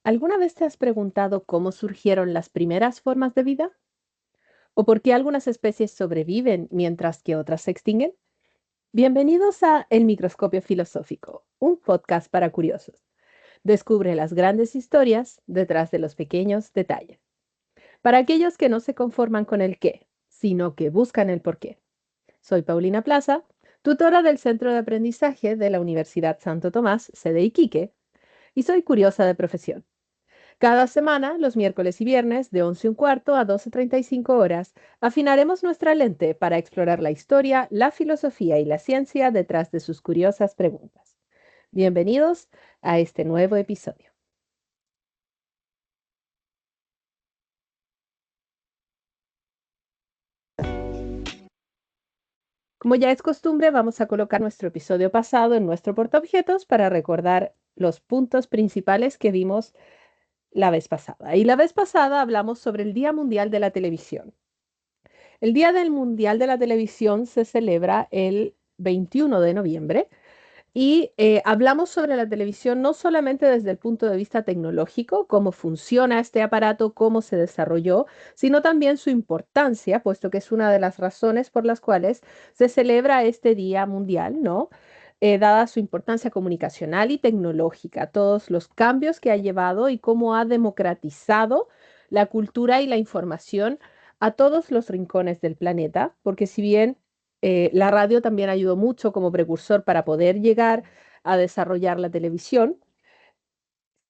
¿Alguna vez te has preguntado cómo surgieron las primeras formas de vida? ¿O por qué algunas especies sobreviven mientras que otras se extinguen? Bienvenidos a El Microscopio Filosófico, un podcast para curiosos. Descubre las grandes historias detrás de los pequeños detalles. Para aquellos que no se conforman con el qué, sino que buscan el por qué. Soy Paulina Plaza, tutora del Centro de Aprendizaje de la Universidad Santo Tomás, sede Iquique, y soy curiosa de profesión. Cada semana, los miércoles y viernes, de 11:15 a 12:35 horas, afinaremos nuestra lente para explorar la historia, la filosofía y la ciencia detrás de sus curiosas preguntas. Bienvenidos a este nuevo episodio. Como ya es costumbre, vamos a colocar nuestro episodio pasado en nuestro portaobjetos para recordar los puntos principales que vimos la vez pasada. Y la vez pasada hablamos sobre el Día Mundial de la Televisión. El Día del Mundial de la Televisión se celebra el 21 de noviembre y hablamos sobre la televisión no solamente desde el punto de vista tecnológico, cómo funciona este aparato, cómo se desarrolló, sino también su importancia, puesto que es una de las razones por las cuales se celebra este Día Mundial, ¿no? Dada su importancia comunicacional y tecnológica, todos los cambios que ha llevado y cómo ha democratizado la cultura y la información a todos los rincones del planeta, porque si bien la radio también ayudó mucho como precursor para poder llegar a desarrollar la televisión,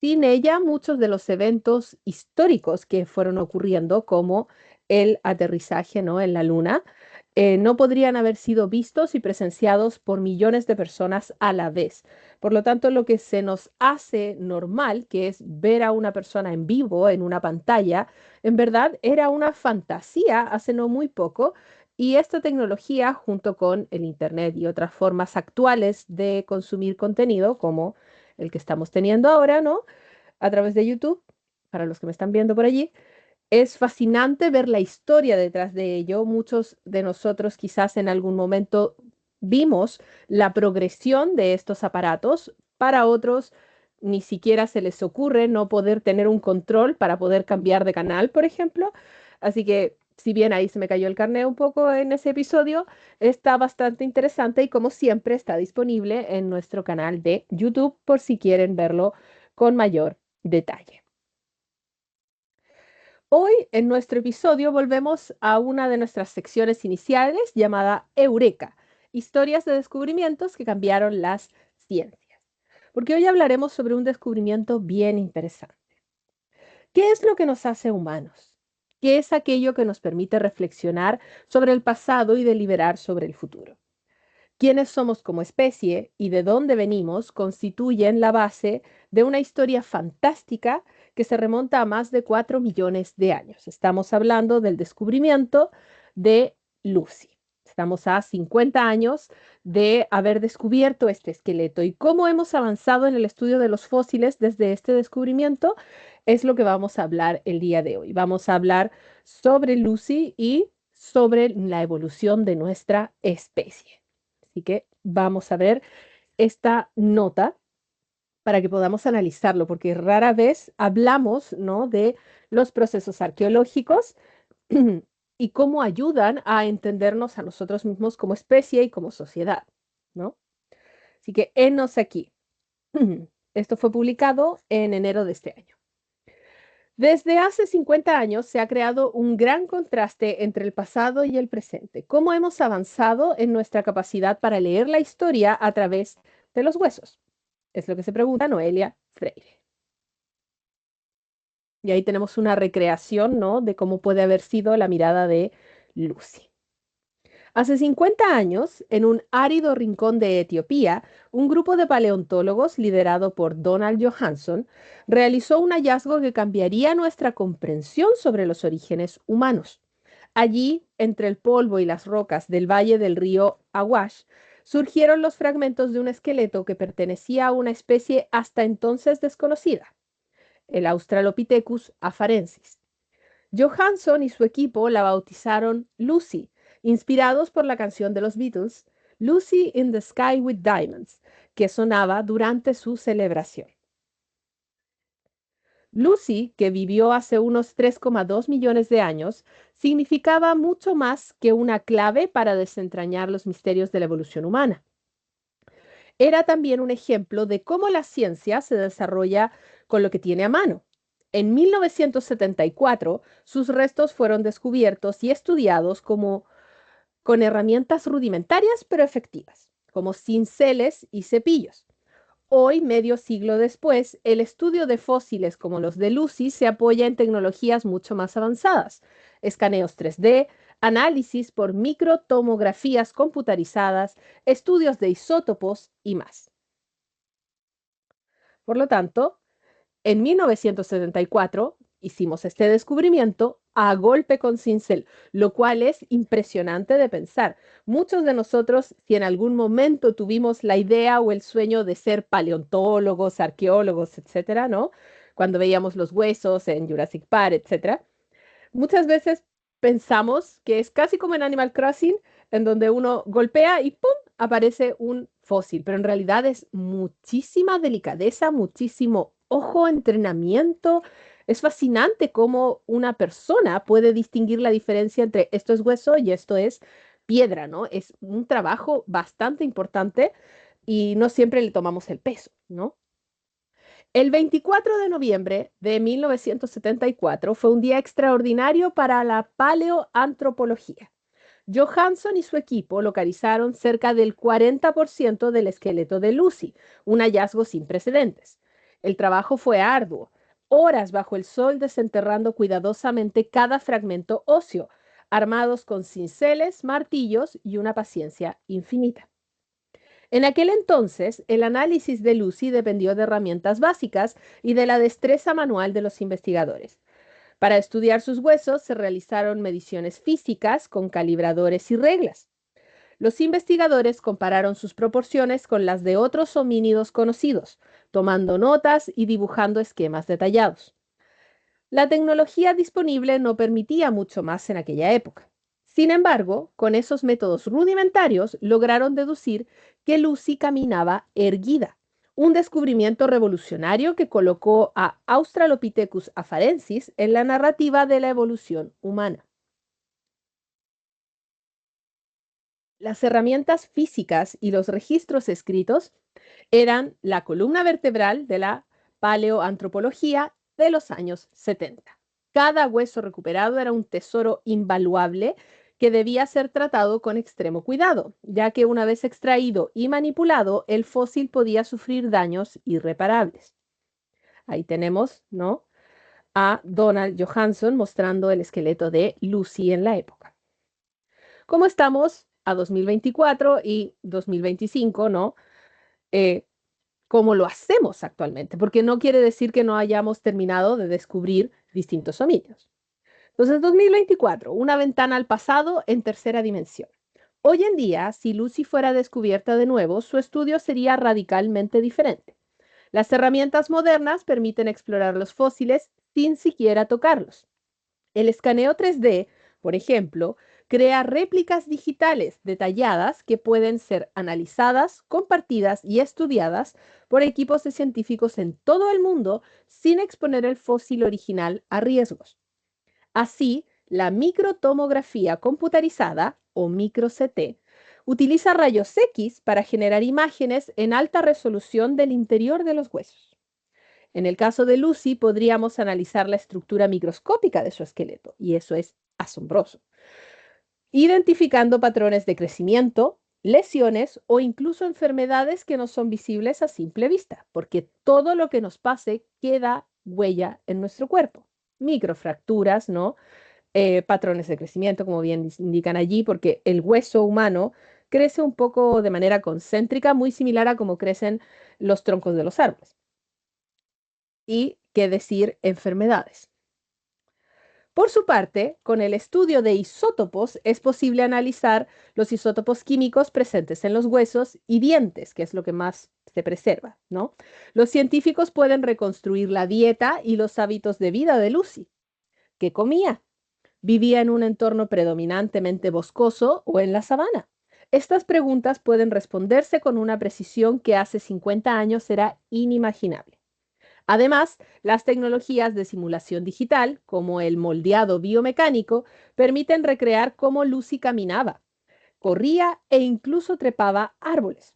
sin ella muchos de los eventos históricos que fueron ocurriendo, como el aterrizaje, ¿no?, en la Luna, no podrían haber sido vistos y presenciados por millones de personas a la vez. Por lo tanto, lo que se nos hace normal, que es ver a una persona en vivo en una pantalla, en verdad era una fantasía hace no muy poco. Y esta tecnología, junto con el Internet y otras formas actuales de consumir contenido, como el que estamos teniendo ahora, ¿no?, a través de YouTube, para los que me están viendo por allí, es fascinante ver la historia detrás de ello. Muchos de nosotros quizás en algún momento vimos la progresión de estos aparatos. Para otros ni siquiera se les ocurre no poder tener un control para poder cambiar de canal, por ejemplo. Así que si bien ahí se me cayó el carné un poco en ese episodio, está bastante interesante y como siempre está disponible en nuestro canal de YouTube por si quieren verlo con mayor detalle. Hoy en nuestro episodio volvemos a una de nuestras secciones iniciales llamada Eureka, historias de descubrimientos que cambiaron las ciencias. Porque hoy hablaremos sobre un descubrimiento bien interesante. ¿Qué es lo que nos hace humanos? ¿Qué es aquello que nos permite reflexionar sobre el pasado y deliberar sobre el futuro? Quiénes somos como especie y de dónde venimos constituyen la base de una historia fantástica que se remonta a más de 4 millones de años. Estamos hablando del descubrimiento de Lucy. Estamos a 50 años de haber descubierto este esqueleto y cómo hemos avanzado en el estudio de los fósiles desde este descubrimiento es lo que vamos a hablar el día de hoy. Vamos a hablar sobre Lucy y sobre la evolución de nuestra especie. Así que vamos a ver esta nota para que podamos analizarlo, porque rara vez hablamos, ¿no?, de los procesos arqueológicos y cómo ayudan a entendernos a nosotros mismos como especie y como sociedad, ¿no? Así que henos aquí. Esto fue publicado en enero de este año. Desde hace 50 años se ha creado un gran contraste entre el pasado y el presente. ¿Cómo hemos avanzado en nuestra capacidad para leer la historia a través de los huesos? Es lo que se pregunta Noelia Freire. Y ahí tenemos una recreación, ¿no?, de cómo puede haber sido la mirada de Lucy. Hace 50 años, en un árido rincón de Etiopía, un grupo de paleontólogos liderado por Donald Johanson realizó un hallazgo que cambiaría nuestra comprensión sobre los orígenes humanos. Allí, entre el polvo y las rocas del valle del río Awash, surgieron los fragmentos de un esqueleto que pertenecía a una especie hasta entonces desconocida. el Australopithecus afarensis. Johansson y su equipo la bautizaron Lucy, inspirados por la canción de los Beatles, Lucy in the Sky with Diamonds, que sonaba durante su celebración. Lucy, que vivió hace unos 3,2 millones de años, significaba mucho más que una clave para desentrañar los misterios de la evolución humana. Era también un ejemplo de cómo la ciencia se desarrolla con lo que tiene a mano. En 1974, sus restos fueron descubiertos y estudiados con herramientas rudimentarias pero efectivas, como cinceles y cepillos. Hoy, medio siglo después, el estudio de fósiles como los de Lucy se apoya en tecnologías mucho más avanzadas, escaneos 3D, análisis por microtomografías computarizadas, estudios de isótopos y más. Por lo tanto, en 1974 hicimos este descubrimiento a golpe con cincel, lo cual es impresionante de pensar. Muchos de nosotros, si en algún momento tuvimos la idea o el sueño de ser paleontólogos, arqueólogos, etcétera, ¿no? Cuando veíamos los huesos en Jurassic Park, etcétera, muchas veces pensamos que es casi como en Animal Crossing, en donde uno golpea y ¡pum! Aparece un fósil, pero en realidad es muchísima delicadeza, muchísimo ojo, entrenamiento. Es fascinante cómo una persona puede distinguir la diferencia entre esto es hueso y esto es piedra, ¿no? Es un trabajo bastante importante y no siempre le tomamos el peso, ¿no? El 24 de noviembre de 1974 fue un día extraordinario para la paleoantropología. Johansson y su equipo localizaron cerca del 40% del esqueleto de Lucy, un hallazgo sin precedentes. El trabajo fue arduo, horas bajo el sol desenterrando cuidadosamente cada fragmento óseo, armados con cinceles, martillos y una paciencia infinita. En aquel entonces, el análisis de Lucy dependió de herramientas básicas y de la destreza manual de los investigadores. Para estudiar sus huesos se realizaron mediciones físicas con calibradores y reglas. Los investigadores compararon sus proporciones con las de otros homínidos conocidos, tomando notas y dibujando esquemas detallados. La tecnología disponible no permitía mucho más en aquella época. Sin embargo, con esos métodos rudimentarios lograron deducir que Lucy caminaba erguida, un descubrimiento revolucionario que colocó a Australopithecus afarensis en la narrativa de la evolución humana. Las herramientas físicas y los registros escritos eran la columna vertebral de la paleoantropología de los años 70. Cada hueso recuperado era un tesoro invaluable que debía ser tratado con extremo cuidado, ya que una vez extraído y manipulado, el fósil podía sufrir daños irreparables. Ahí tenemos, ¿no?, a Donald Johansson mostrando el esqueleto de Lucy en la época. Como estamos a 2024 y 2025, ¿no? Cómo lo hacemos actualmente, porque no quiere decir que no hayamos terminado de descubrir distintos homínidos. Entonces, 2024, una ventana al pasado en tercera dimensión. Hoy en día, si Lucy fuera descubierta de nuevo, su estudio sería radicalmente diferente. Las herramientas modernas permiten explorar los fósiles sin siquiera tocarlos. El escaneo 3D, por ejemplo, crea réplicas digitales detalladas que pueden ser analizadas, compartidas y estudiadas por equipos de científicos en todo el mundo sin exponer el fósil original a riesgos. Así, la microtomografía computarizada, o micro-CT, utiliza rayos X para generar imágenes en alta resolución del interior de los huesos. En el caso de Lucy, podríamos analizar la estructura microscópica de su esqueleto, y eso es asombroso, identificando patrones de crecimiento, lesiones o incluso enfermedades que no son visibles a simple vista, porque todo lo que nos pase queda huella en nuestro cuerpo. Microfracturas, ¿no? Patrones de crecimiento, como bien indican allí, porque el hueso humano crece un poco de manera concéntrica, muy similar a cómo crecen los troncos de los árboles. Y qué decir enfermedades. Por su parte, con el estudio de isótopos es posible analizar los isótopos químicos presentes en los huesos y dientes, que es lo que más se preserva, ¿no? Los científicos pueden reconstruir la dieta y los hábitos de vida de Lucy. ¿Qué comía? ¿Vivía en un entorno predominantemente boscoso o en la sabana? Estas preguntas pueden responderse con una precisión que hace 50 años era inimaginable. Además, las tecnologías de simulación digital, como el moldeado biomecánico, permiten recrear cómo Lucy caminaba, corría e incluso trepaba árboles.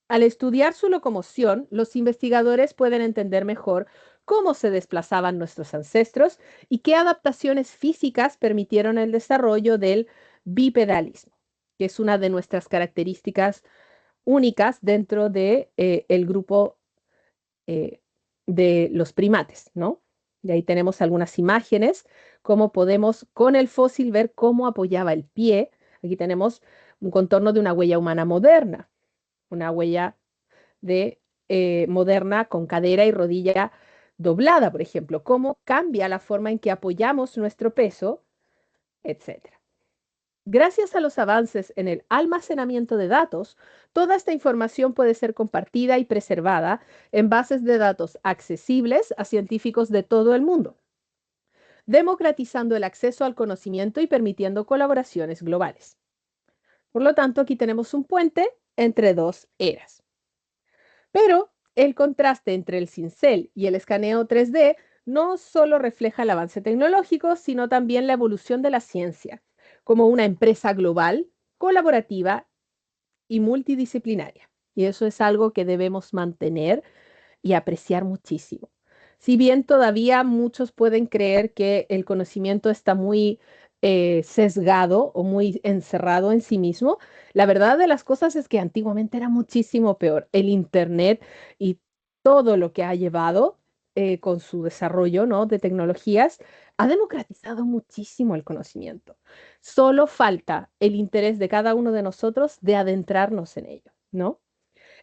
Al estudiar su locomoción, los investigadores pueden entender mejor cómo se desplazaban nuestros ancestros y qué adaptaciones físicas permitieron el desarrollo del bipedalismo, que es una de nuestras características únicas dentro de, el grupo eh, de los primates, ¿no? Y ahí tenemos algunas imágenes, cómo podemos con el fósil ver cómo apoyaba el pie. Aquí tenemos un contorno de una huella humana moderna, una huella de moderna con cadera y rodilla doblada, por ejemplo, cómo cambia la forma en que apoyamos nuestro peso, etcétera. Gracias a los avances en el almacenamiento de datos, toda esta información puede ser compartida y preservada en bases de datos accesibles a científicos de todo el mundo, democratizando el acceso al conocimiento y permitiendo colaboraciones globales. Por lo tanto, aquí tenemos un puente entre dos eras. Pero el contraste entre el cincel y el escaneo 3D no solo refleja el avance tecnológico, sino también la evolución de la ciencia, como una empresa global, colaborativa y multidisciplinaria. Y eso es algo que debemos mantener y apreciar muchísimo. Si bien todavía muchos pueden creer que el conocimiento está muy sesgado o muy encerrado en sí mismo, la verdad de las cosas es que antiguamente era muchísimo peor. El Internet y todo lo que ha llevado con su desarrollo, ¿no?, de tecnologías, ha democratizado muchísimo el conocimiento. Solo falta el interés de cada uno de nosotros de adentrarnos en ello, ¿no?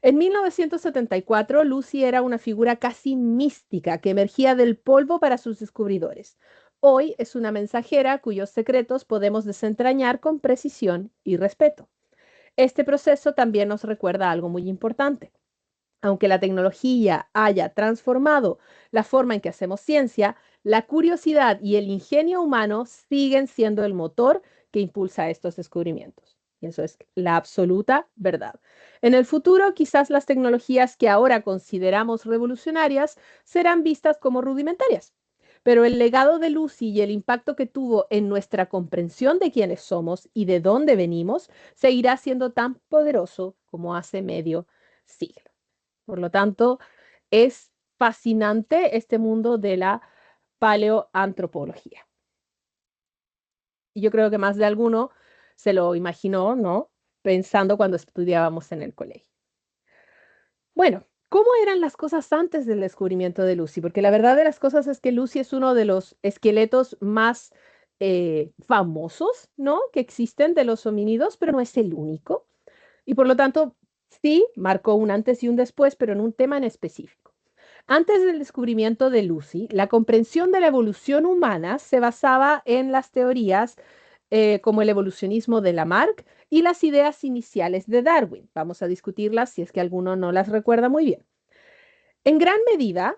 En 1974, Lucy era una figura casi mística que emergía del polvo para sus descubridores. Hoy es una mensajera cuyos secretos podemos desentrañar con precisión y respeto. Este proceso también nos recuerda algo muy importante. Aunque la tecnología haya transformado la forma en que hacemos ciencia, la curiosidad y el ingenio humano siguen siendo el motor que impulsa estos descubrimientos. Y eso es la absoluta verdad. En el futuro, quizás las tecnologías que ahora consideramos revolucionarias serán vistas como rudimentarias, pero el legado de Lucy y el impacto que tuvo en nuestra comprensión de quiénes somos y de dónde venimos seguirá siendo tan poderoso como hace medio siglo. Por lo tanto, es fascinante este mundo de la paleoantropología. Y yo creo que más de alguno se lo imaginó, ¿no? Pensando cuando estudiábamos en el colegio. Bueno, ¿cómo eran las cosas antes del descubrimiento de Lucy? Porque la verdad de las cosas es que Lucy es uno de los esqueletos más famosos, ¿no?, que existen de los homínidos, pero no es el único. Y por lo tanto, sí, marcó un antes y un después, pero en un tema en específico. Antes del descubrimiento de Lucy, la comprensión de la evolución humana se basaba en las teorías como el evolucionismo de Lamarck y las ideas iniciales de Darwin. Vamos a discutirlas si es que alguno no las recuerda muy bien. En gran medida,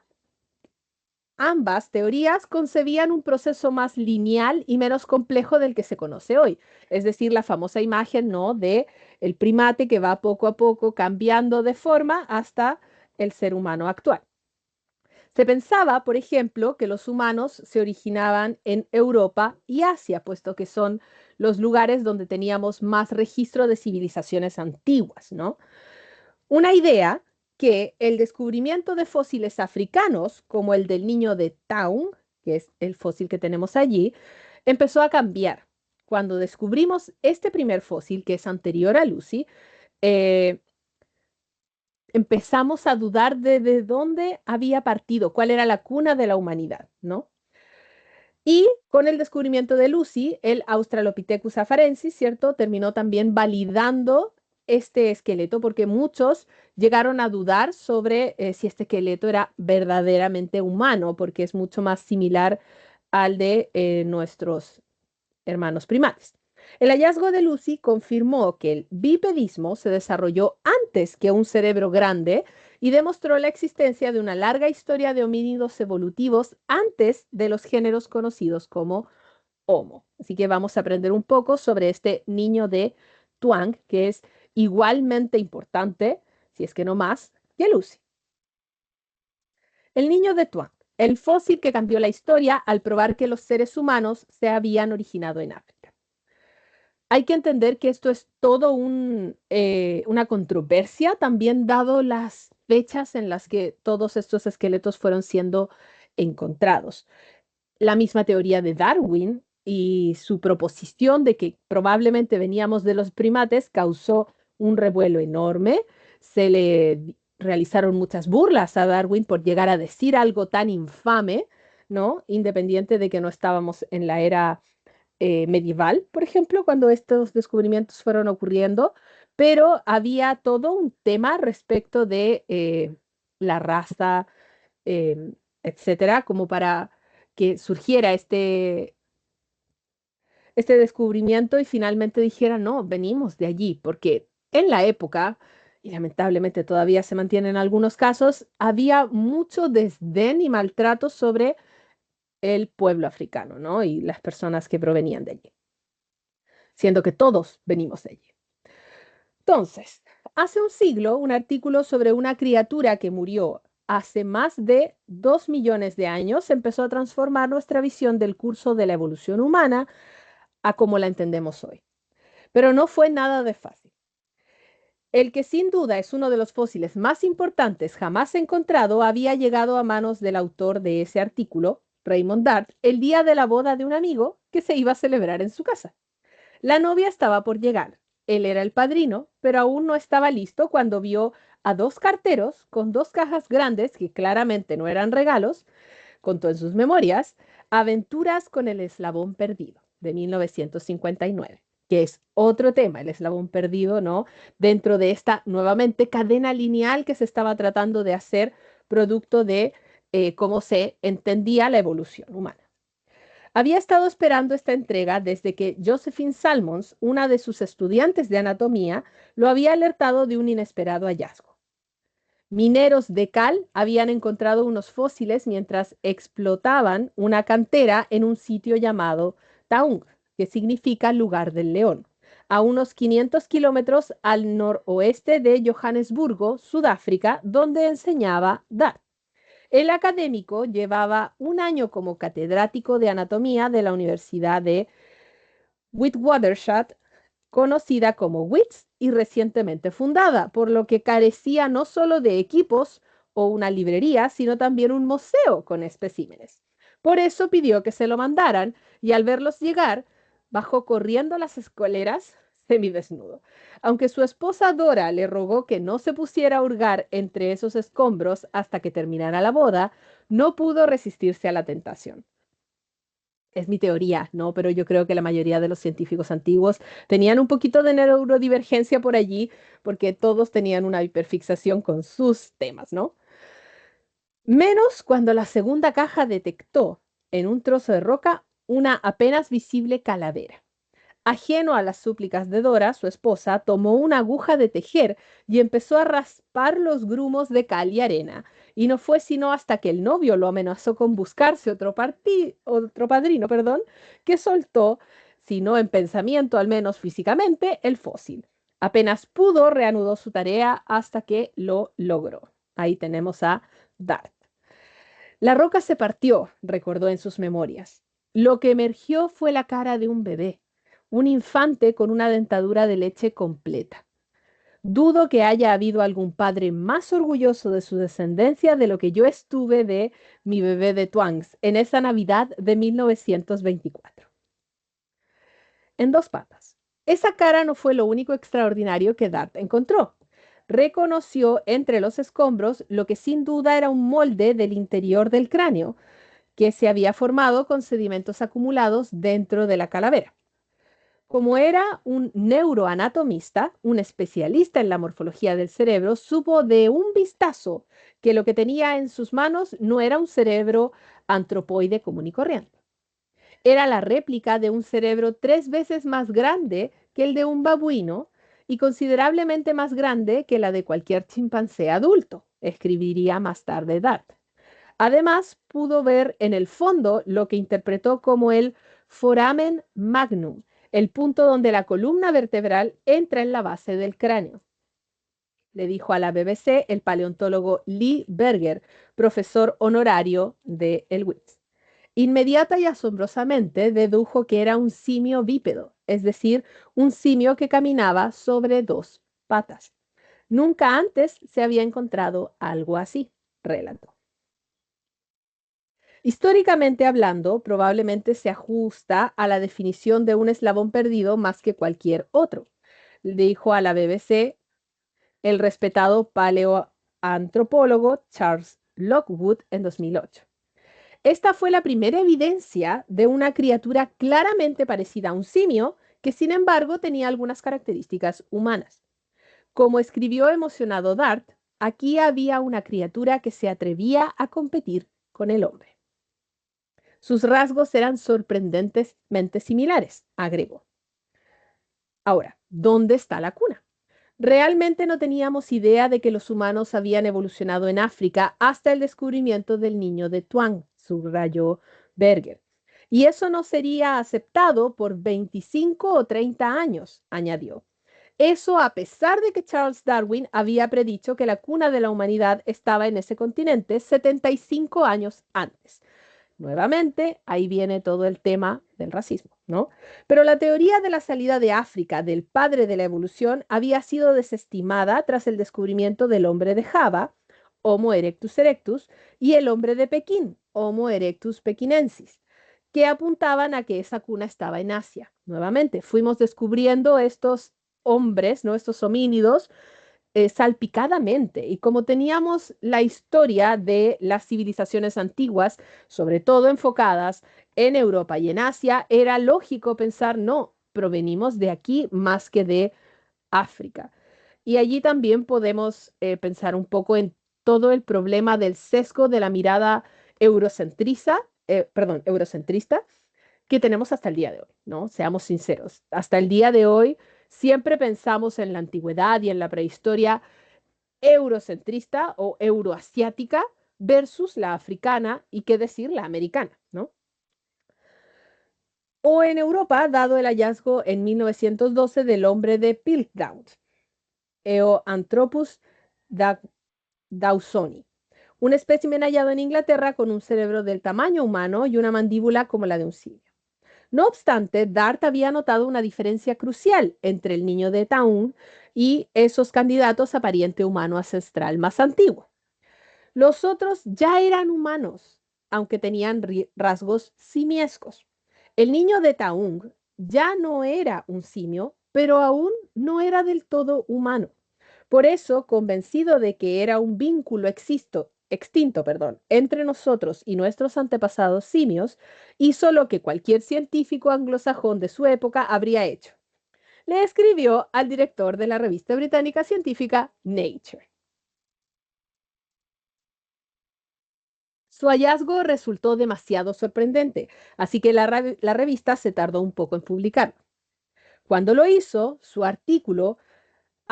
ambas teorías concebían un proceso más lineal y menos complejo del que se conoce hoy. Es decir, la famosa imagen, ¿no?, de el primate que va poco a poco cambiando de forma hasta el ser humano actual. Se pensaba, por ejemplo, que los humanos se originaban en Europa y Asia, puesto que son los lugares donde teníamos más registro de civilizaciones antiguas, ¿no? Una idea que el descubrimiento de fósiles africanos, como el del niño de Town, que es el fósil que tenemos allí, empezó a cambiar. Cuando descubrimos este primer fósil, que es anterior a Lucy, eh, empezamos a dudar de dónde había partido, cuál era la cuna de la humanidad, ¿no? Y con el descubrimiento de Lucy, el Australopithecus afarensis, ¿cierto?, terminó también validando este esqueleto porque muchos llegaron a dudar sobre si este esqueleto era verdaderamente humano, porque es mucho más similar al de nuestros hermanos primates. El hallazgo de Lucy confirmó que el bipedismo se desarrolló antes que un cerebro grande y demostró la existencia de una larga historia de homínidos evolutivos antes de los géneros conocidos como Homo. Así que vamos a aprender un poco sobre este niño de Tuang, que es igualmente importante, si es que no más, que Lucy. El niño de Tuang, el fósil que cambió la historia al probar que los seres humanos se habían originado en África. Hay que entender que esto es todo una controversia, también dado las fechas en las que todos estos esqueletos fueron siendo encontrados. La misma teoría de Darwin y su proposición de que probablemente veníamos de los primates causó un revuelo enorme. Se le realizaron muchas burlas a Darwin por llegar a decir algo tan infame, ¿no? Independiente de que no estábamos en la era medieval, por ejemplo, cuando estos descubrimientos fueron ocurriendo, pero había todo un tema respecto de la raza, etcétera, como para que surgiera este descubrimiento y finalmente dijera, no, venimos de allí, porque en la época, y lamentablemente todavía se mantiene en algunos casos, había mucho desdén y maltrato sobre el pueblo africano, ¿no? Y las personas que provenían de allí, siendo que todos venimos de allí. Entonces, hace un siglo, un artículo sobre una criatura que murió hace más de 2 millones de años empezó a transformar nuestra visión del curso de la evolución humana a como la entendemos hoy. Pero no fue nada de fácil. El que sin duda es uno de los fósiles más importantes jamás encontrado había llegado a manos del autor de ese artículo, Raymond Dart, el día de la boda de un amigo que se iba a celebrar en su casa. La novia estaba por llegar. Él era el padrino, pero aún no estaba listo cuando vio a dos carteros con dos cajas grandes que claramente no eran regalos, contó en sus memorias, Aventuras con el eslabón perdido, de 1959, que es otro tema, el eslabón perdido, ¿no? Dentro de esta, nuevamente, cadena lineal que se estaba tratando de hacer producto de cómo se entendía la evolución humana. Había estado esperando esta entrega desde que Josephine Salmons, una de sus estudiantes de anatomía, lo había alertado de un inesperado hallazgo. Mineros de cal habían encontrado unos fósiles mientras explotaban una cantera en un sitio llamado Taung, que significa lugar del león, a unos 500 kilómetros al noroeste de Johannesburgo, Sudáfrica, donde enseñaba Dart. El académico llevaba un año como catedrático de anatomía de la Universidad de Witwatersrand, conocida como WITS y recientemente fundada, por lo que carecía no solo de equipos o una librería, sino también un museo con especímenes. Por eso pidió que se lo mandaran y al verlos llegar, bajó corriendo las escaleras semidesnudo. Aunque su esposa Dora le rogó que no se pusiera a hurgar entre esos escombros hasta que terminara la boda, no pudo resistirse a la tentación. Es mi teoría, ¿no? Pero yo creo que la mayoría de los científicos antiguos tenían un poquito de neurodivergencia por allí, porque todos tenían una hiperfixación con sus temas, ¿no? Menos cuando la segunda caja detectó en un trozo de roca una apenas visible calavera. Ajeno a las súplicas de Dora, su esposa, tomó una aguja de tejer y empezó a raspar los grumos de cal y arena. Y no fue sino hasta que el novio lo amenazó con buscarse otro padrino, perdón, que soltó, si no en pensamiento, al menos físicamente, el fósil. Apenas pudo, reanudó su tarea hasta que lo logró. Ahí tenemos a Dart. La roca se partió, recordó en sus memorias. Lo que emergió fue la cara de un bebé, un infante con una dentadura de leche completa. Dudo que haya habido algún padre más orgulloso de su descendencia de lo que yo estuve de mi bebé de Twangs en esa Navidad de 1924. En dos patas. Esa cara no fue lo único extraordinario que Dart encontró. Reconoció entre los escombros lo que sin duda era un molde del interior del cráneo, que se había formado con sedimentos acumulados dentro de la calavera. Como era un neuroanatomista, un especialista en la morfología del cerebro, supo de un vistazo que lo que tenía en sus manos no era un cerebro antropoide común y corriente. Era la réplica de un cerebro 3 veces más grande que el de un babuino y considerablemente más grande que la de cualquier chimpancé adulto, escribiría más tarde Dart. Además, pudo ver en el fondo lo que interpretó como el foramen magnum, el punto donde la columna vertebral entra en la base del cráneo. Le dijo a la BBC el paleontólogo Lee Berger, profesor honorario de el WITS. Inmediata y asombrosamente dedujo que era un simio bípedo, es decir, un simio que caminaba sobre dos patas. Nunca antes se había encontrado algo así, relató. Históricamente hablando, probablemente se ajusta a la definición de un eslabón perdido más que cualquier otro, dijo a la BBC el respetado paleoantropólogo Charles Lockwood en 2008. Esta fue la primera evidencia de una criatura claramente parecida a un simio, que sin embargo tenía algunas características humanas. Como escribió emocionado Dart, aquí había una criatura que se atrevía a competir con el hombre. Sus rasgos eran sorprendentemente similares, agregó. Ahora, ¿dónde está la cuna? Realmente no teníamos idea de que los humanos habían evolucionado en África hasta el descubrimiento del niño de Tuang, subrayó Berger. Y eso no sería aceptado por 25 o 30 años, añadió. Eso a pesar de que Charles Darwin había predicho que la cuna de la humanidad estaba en ese continente 75 años antes. Nuevamente, ahí viene todo el tema del racismo, ¿no? Pero la teoría de la salida de África del padre de la evolución había sido desestimada tras el descubrimiento del hombre de Java, Homo erectus erectus, y el hombre de Pekín, Homo erectus pekinensis, que apuntaban a que esa cuna estaba en Asia. Nuevamente, fuimos descubriendo estos hombres, ¿no? Estos homínidos salpicadamente. Y como teníamos la historia de las civilizaciones antiguas, sobre todo enfocadas en Europa y en Asia, era lógico pensar, no, provenimos de aquí más que de África. Y allí también podemos pensar un poco en todo el problema del sesgo de la mirada eurocentrista que tenemos hasta el día de hoy, ¿no? Seamos sinceros. Hasta el día de hoy siempre pensamos en la antigüedad y en la prehistoria eurocentrista o euroasiática versus la africana y qué decir la americana, ¿no? O en Europa, dado el hallazgo en 1912 del hombre de Piltdown, Eoanthropus dawsoni, un espécimen hallado en Inglaterra con un cerebro del tamaño humano y una mandíbula como la de un simio. No obstante, Dart había notado una diferencia crucial entre el niño de Taún y esos candidatos a pariente humano ancestral más antiguo. Los otros ya eran humanos, aunque tenían rasgos simiescos. El niño de Taung ya no era un simio, pero aún no era del todo humano. Por eso, convencido de que era un vínculo extinto, entre nosotros y nuestros antepasados simios, hizo lo que cualquier científico anglosajón de su época habría hecho. Le escribió al director de la revista británica científica Nature. Su hallazgo resultó demasiado sorprendente, así que la revista se tardó un poco en publicarlo. Cuando lo hizo, su artículo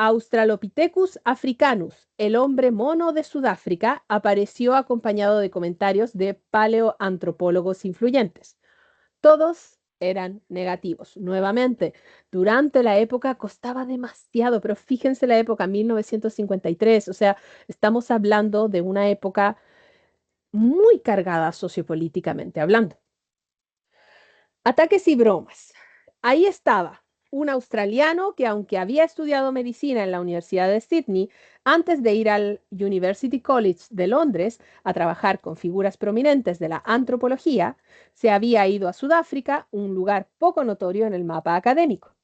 Australopithecus africanus, el hombre mono de Sudáfrica, apareció acompañado de comentarios de paleoantropólogos influyentes. Todos eran negativos. Nuevamente, durante la época costaba demasiado, pero fíjense la época 1953, o sea, estamos hablando de una época muy cargada sociopolíticamente hablando. Ataques y bromas. Ahí estaba un australiano que, aunque había estudiado medicina en la Universidad de Sydney, antes de ir al University College de Londres a trabajar con figuras prominentes de la antropología, se había ido a Sudáfrica, un lugar poco notorio en el mapa académico.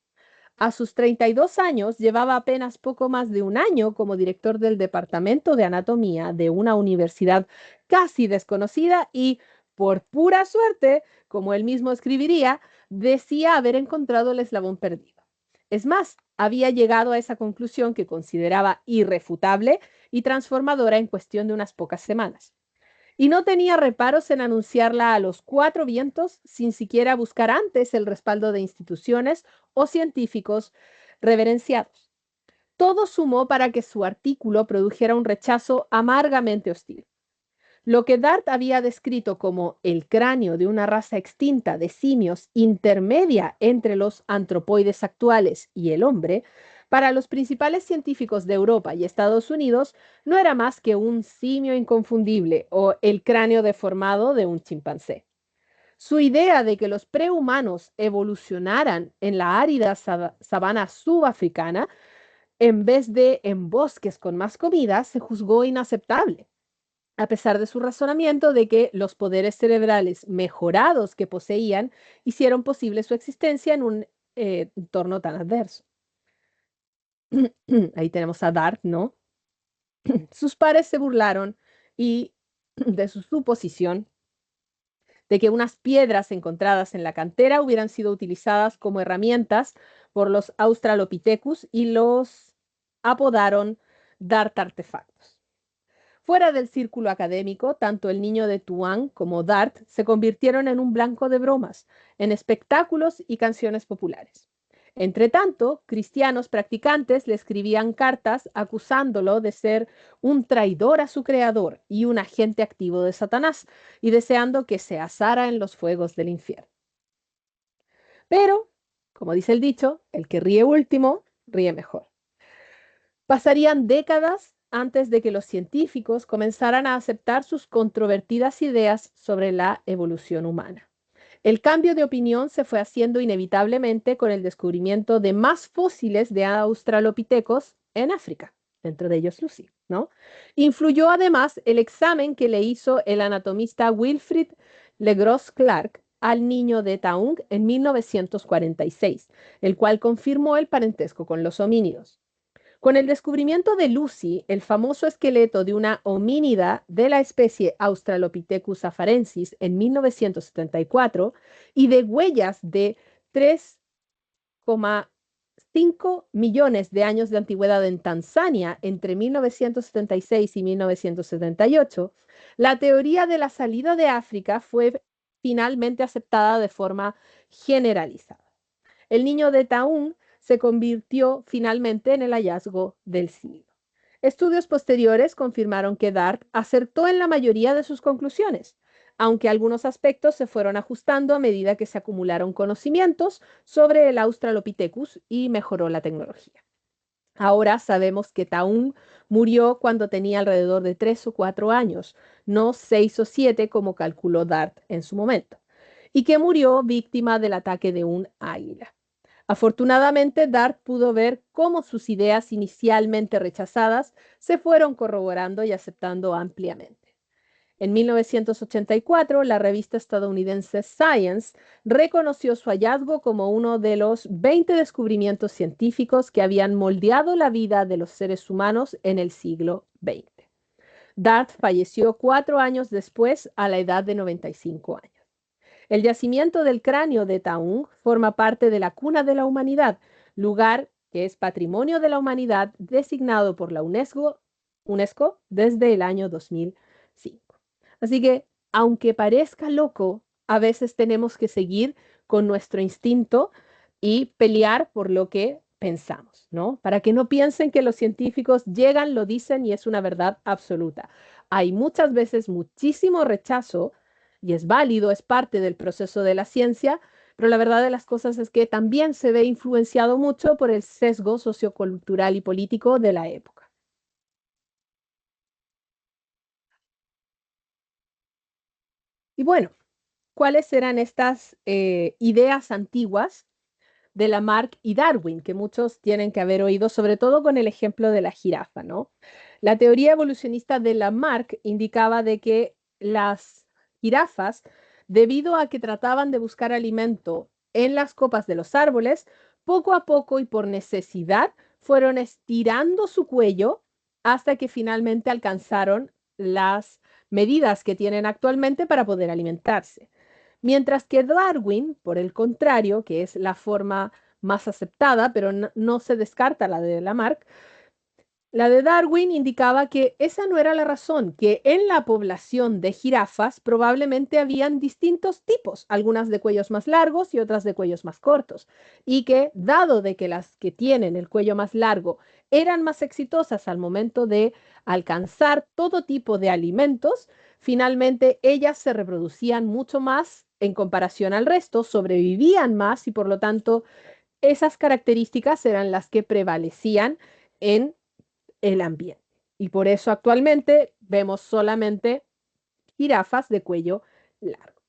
A sus 32 años llevaba apenas poco más de un año como director del Departamento de Anatomía de una universidad casi desconocida y, por pura suerte, como él mismo escribiría, decía haber encontrado el eslabón perdido. Es más, había llegado a esa conclusión que consideraba irrefutable y transformadora en cuestión de unas pocas semanas. Y no tenía reparos en anunciarla a los cuatro vientos sin siquiera buscar antes el respaldo de instituciones o científicos reverenciados. Todo sumó para que su artículo produjera un rechazo amargamente hostil. Lo que Dart había descrito como el cráneo de una raza extinta de simios intermedia entre los antropoides actuales y el hombre, para los principales científicos de Europa y Estados Unidos no era más que un simio inconfundible o el cráneo deformado de un chimpancé. Su idea de que los prehumanos evolucionaran en la árida sabana subafricana en vez de en bosques con más comida se juzgó inaceptable, a pesar de su razonamiento de que los poderes cerebrales mejorados que poseían hicieron posible su existencia en un entorno tan adverso. Ahí tenemos a Dart, ¿no? Sus pares se burlaron y de su suposición de que unas piedras encontradas en la cantera hubieran sido utilizadas como herramientas por los Australopithecus y los apodaron Dart artefactos. Fuera del círculo académico, tanto el niño de Tuan como Dart se convirtieron en un blanco de bromas, en espectáculos y canciones populares. Entretanto, cristianos practicantes le escribían cartas acusándolo de ser un traidor a su creador y un agente activo de Satanás, y deseando que se asara en los fuegos del infierno. Pero, como dice el dicho, el que ríe último, ríe mejor. Pasarían décadas antes de que los científicos comenzaran a aceptar sus controvertidas ideas sobre la evolución humana. El cambio de opinión se fue haciendo inevitablemente con el descubrimiento de más fósiles de australopitecos en África, dentro de ellos Lucy, ¿no? Influyó además el examen que le hizo el anatomista Wilfrid Legros Clark al niño de Taung en 1946, el cual confirmó el parentesco con los homínidos. Con el descubrimiento de Lucy, el famoso esqueleto de una homínida de la especie Australopithecus afarensis en 1974 y de huellas de 3,5 millones de años de antigüedad en Tanzania entre 1976 y 1978, la teoría de la salida de África fue finalmente aceptada de forma generalizada. El niño de Taún se convirtió finalmente en el hallazgo del siglo. Estudios posteriores confirmaron que Dart acertó en la mayoría de sus conclusiones, aunque algunos aspectos se fueron ajustando a medida que se acumularon conocimientos sobre el Australopithecus y mejoró la tecnología. Ahora sabemos que Taún murió cuando tenía alrededor de 3 o 4 años, no 6 o 7 como calculó Dart en su momento, y que murió víctima del ataque de un águila. Afortunadamente, Dart pudo ver cómo sus ideas inicialmente rechazadas se fueron corroborando y aceptando ampliamente. En 1984, la revista estadounidense Science reconoció su hallazgo como uno de los 20 descubrimientos científicos que habían moldeado la vida de los seres humanos en el siglo XX. Dart falleció 4 años después a la edad de 95 años. El yacimiento del cráneo de Taung forma parte de la Cuna de la Humanidad, lugar que es Patrimonio de la Humanidad designado por la UNESCO desde el año 2005. Así que, aunque parezca loco, a veces tenemos que seguir con nuestro instinto y pelear por lo que pensamos, ¿no? Para que no piensen que los científicos llegan, lo dicen y es una verdad absoluta. Hay muchas veces muchísimo rechazo y es válido, es parte del proceso de la ciencia, pero la verdad de las cosas es que también se ve influenciado mucho por el sesgo sociocultural y político de la época. Y bueno, ¿cuáles eran estas ideas antiguas de Lamarck y Darwin, que muchos tienen que haber oído, sobre todo con el ejemplo de la jirafa, ¿no? La teoría evolucionista de Lamarck indicaba de que las jirafas, debido a que trataban de buscar alimento en las copas de los árboles, poco a poco y por necesidad fueron estirando su cuello hasta que finalmente alcanzaron las medidas que tienen actualmente para poder alimentarse. Mientras que Darwin, por el contrario, que es la forma más aceptada, pero no se descarta la de Lamarck, la de Darwin indicaba que esa no era la razón, que en la población de jirafas probablemente habían distintos tipos, algunas de cuellos más largos y otras de cuellos más cortos, y que dado de que las que tienen el cuello más largo eran más exitosas al momento de alcanzar todo tipo de alimentos, finalmente ellas se reproducían mucho más en comparación al resto, sobrevivían más y por lo tanto esas características eran las que prevalecían en el ambiente. Y por eso actualmente vemos solamente jirafas de cuello largo.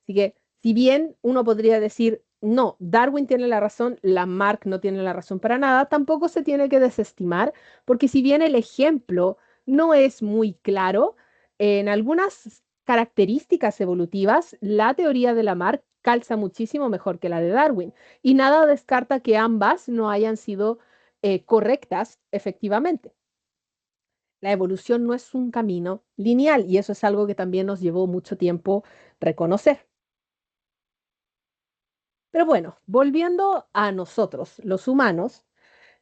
Así que, si bien uno podría decir, no, Darwin tiene la razón, Lamarck no tiene la razón para nada, tampoco se tiene que desestimar, porque si bien el ejemplo no es muy claro, en algunas características evolutivas, la teoría de Lamarck calza muchísimo mejor que la de Darwin, y nada descarta que ambas no hayan sido correctas efectivamente. La evolución no es un camino lineal y eso es algo que también nos llevó mucho tiempo reconocer. Pero bueno, volviendo a nosotros, los humanos,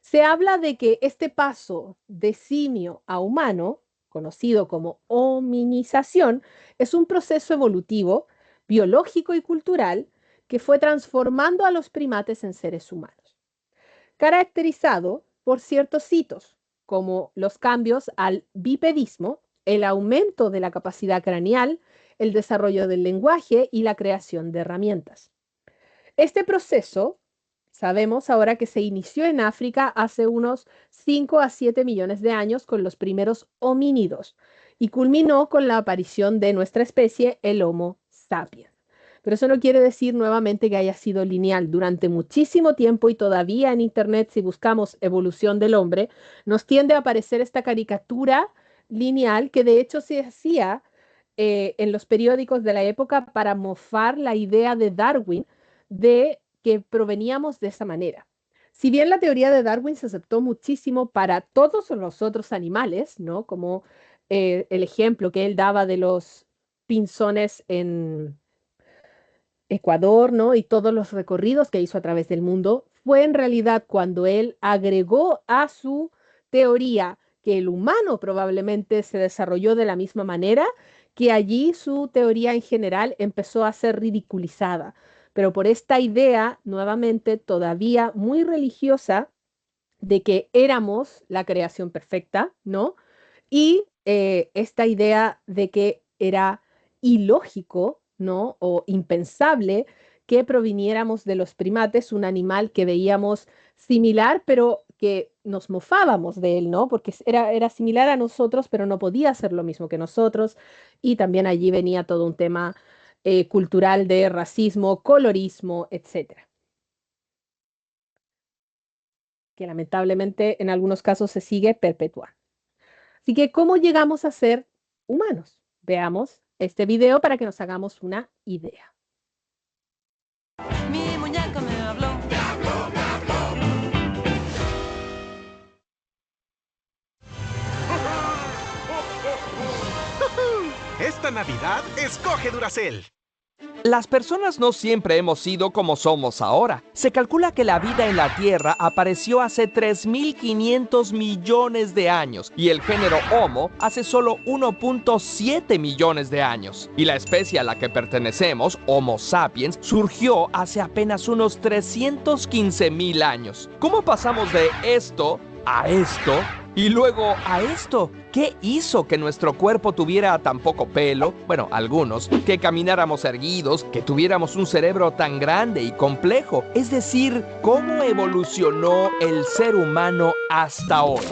se habla de que este paso de simio a humano, conocido como hominización, es un proceso evolutivo, biológico y cultural que fue transformando a los primates en seres humanos, caracterizado por ciertos hitos, como los cambios al bipedismo, el aumento de la capacidad craneal, el desarrollo del lenguaje y la creación de herramientas. Este proceso, sabemos ahora que se inició en África hace unos 5 a 7 millones de años con los primeros homínidos y culminó con la aparición de nuestra especie, el Homo sapiens. Pero eso no quiere decir nuevamente que haya sido lineal. Durante muchísimo tiempo y todavía en Internet, si buscamos evolución del hombre, nos tiende a aparecer esta caricatura lineal que de hecho se hacía en los periódicos de la época para mofar la idea de Darwin de que proveníamos de esa manera. Si bien la teoría de Darwin se aceptó muchísimo para todos los otros animales, ¿no? Como el ejemplo que él daba de los pinzones en Ecuador, ¿no? Y todos los recorridos que hizo a través del mundo, fue en realidad cuando él agregó a su teoría que el humano probablemente se desarrolló de la misma manera, que allí su teoría en general empezó a ser ridiculizada. Pero por esta idea, nuevamente, todavía muy religiosa, de que éramos la creación perfecta, ¿no? Y esta idea de que era ilógico, ¿no? O impensable que proviniéramos de los primates, un animal que veíamos similar, pero que nos mofábamos de él, ¿no? Porque era similar a nosotros, pero no podía hacer lo mismo que nosotros. Y también allí venía todo un tema cultural de racismo, colorismo, etcétera, que lamentablemente en algunos casos se sigue perpetuando. Así que, ¿cómo llegamos a ser humanos? Veamos este video para que nos hagamos una idea. Mi muñeca me habló. Esta Navidad, escoge Duracell. Las personas no siempre hemos sido como somos ahora. Se calcula que la vida en la Tierra apareció hace 3.500 millones de años y el género Homo hace solo 1.7 millones de años. Y la especie a la que pertenecemos, Homo sapiens, surgió hace apenas unos 315.000 años. ¿Cómo pasamos de esto a esto? Y luego a esto. ¿Qué hizo que nuestro cuerpo tuviera tan poco pelo? Bueno, algunos. Que camináramos erguidos, que tuviéramos un cerebro tan grande y complejo. Es decir, ¿cómo evolucionó el ser humano hasta hoy?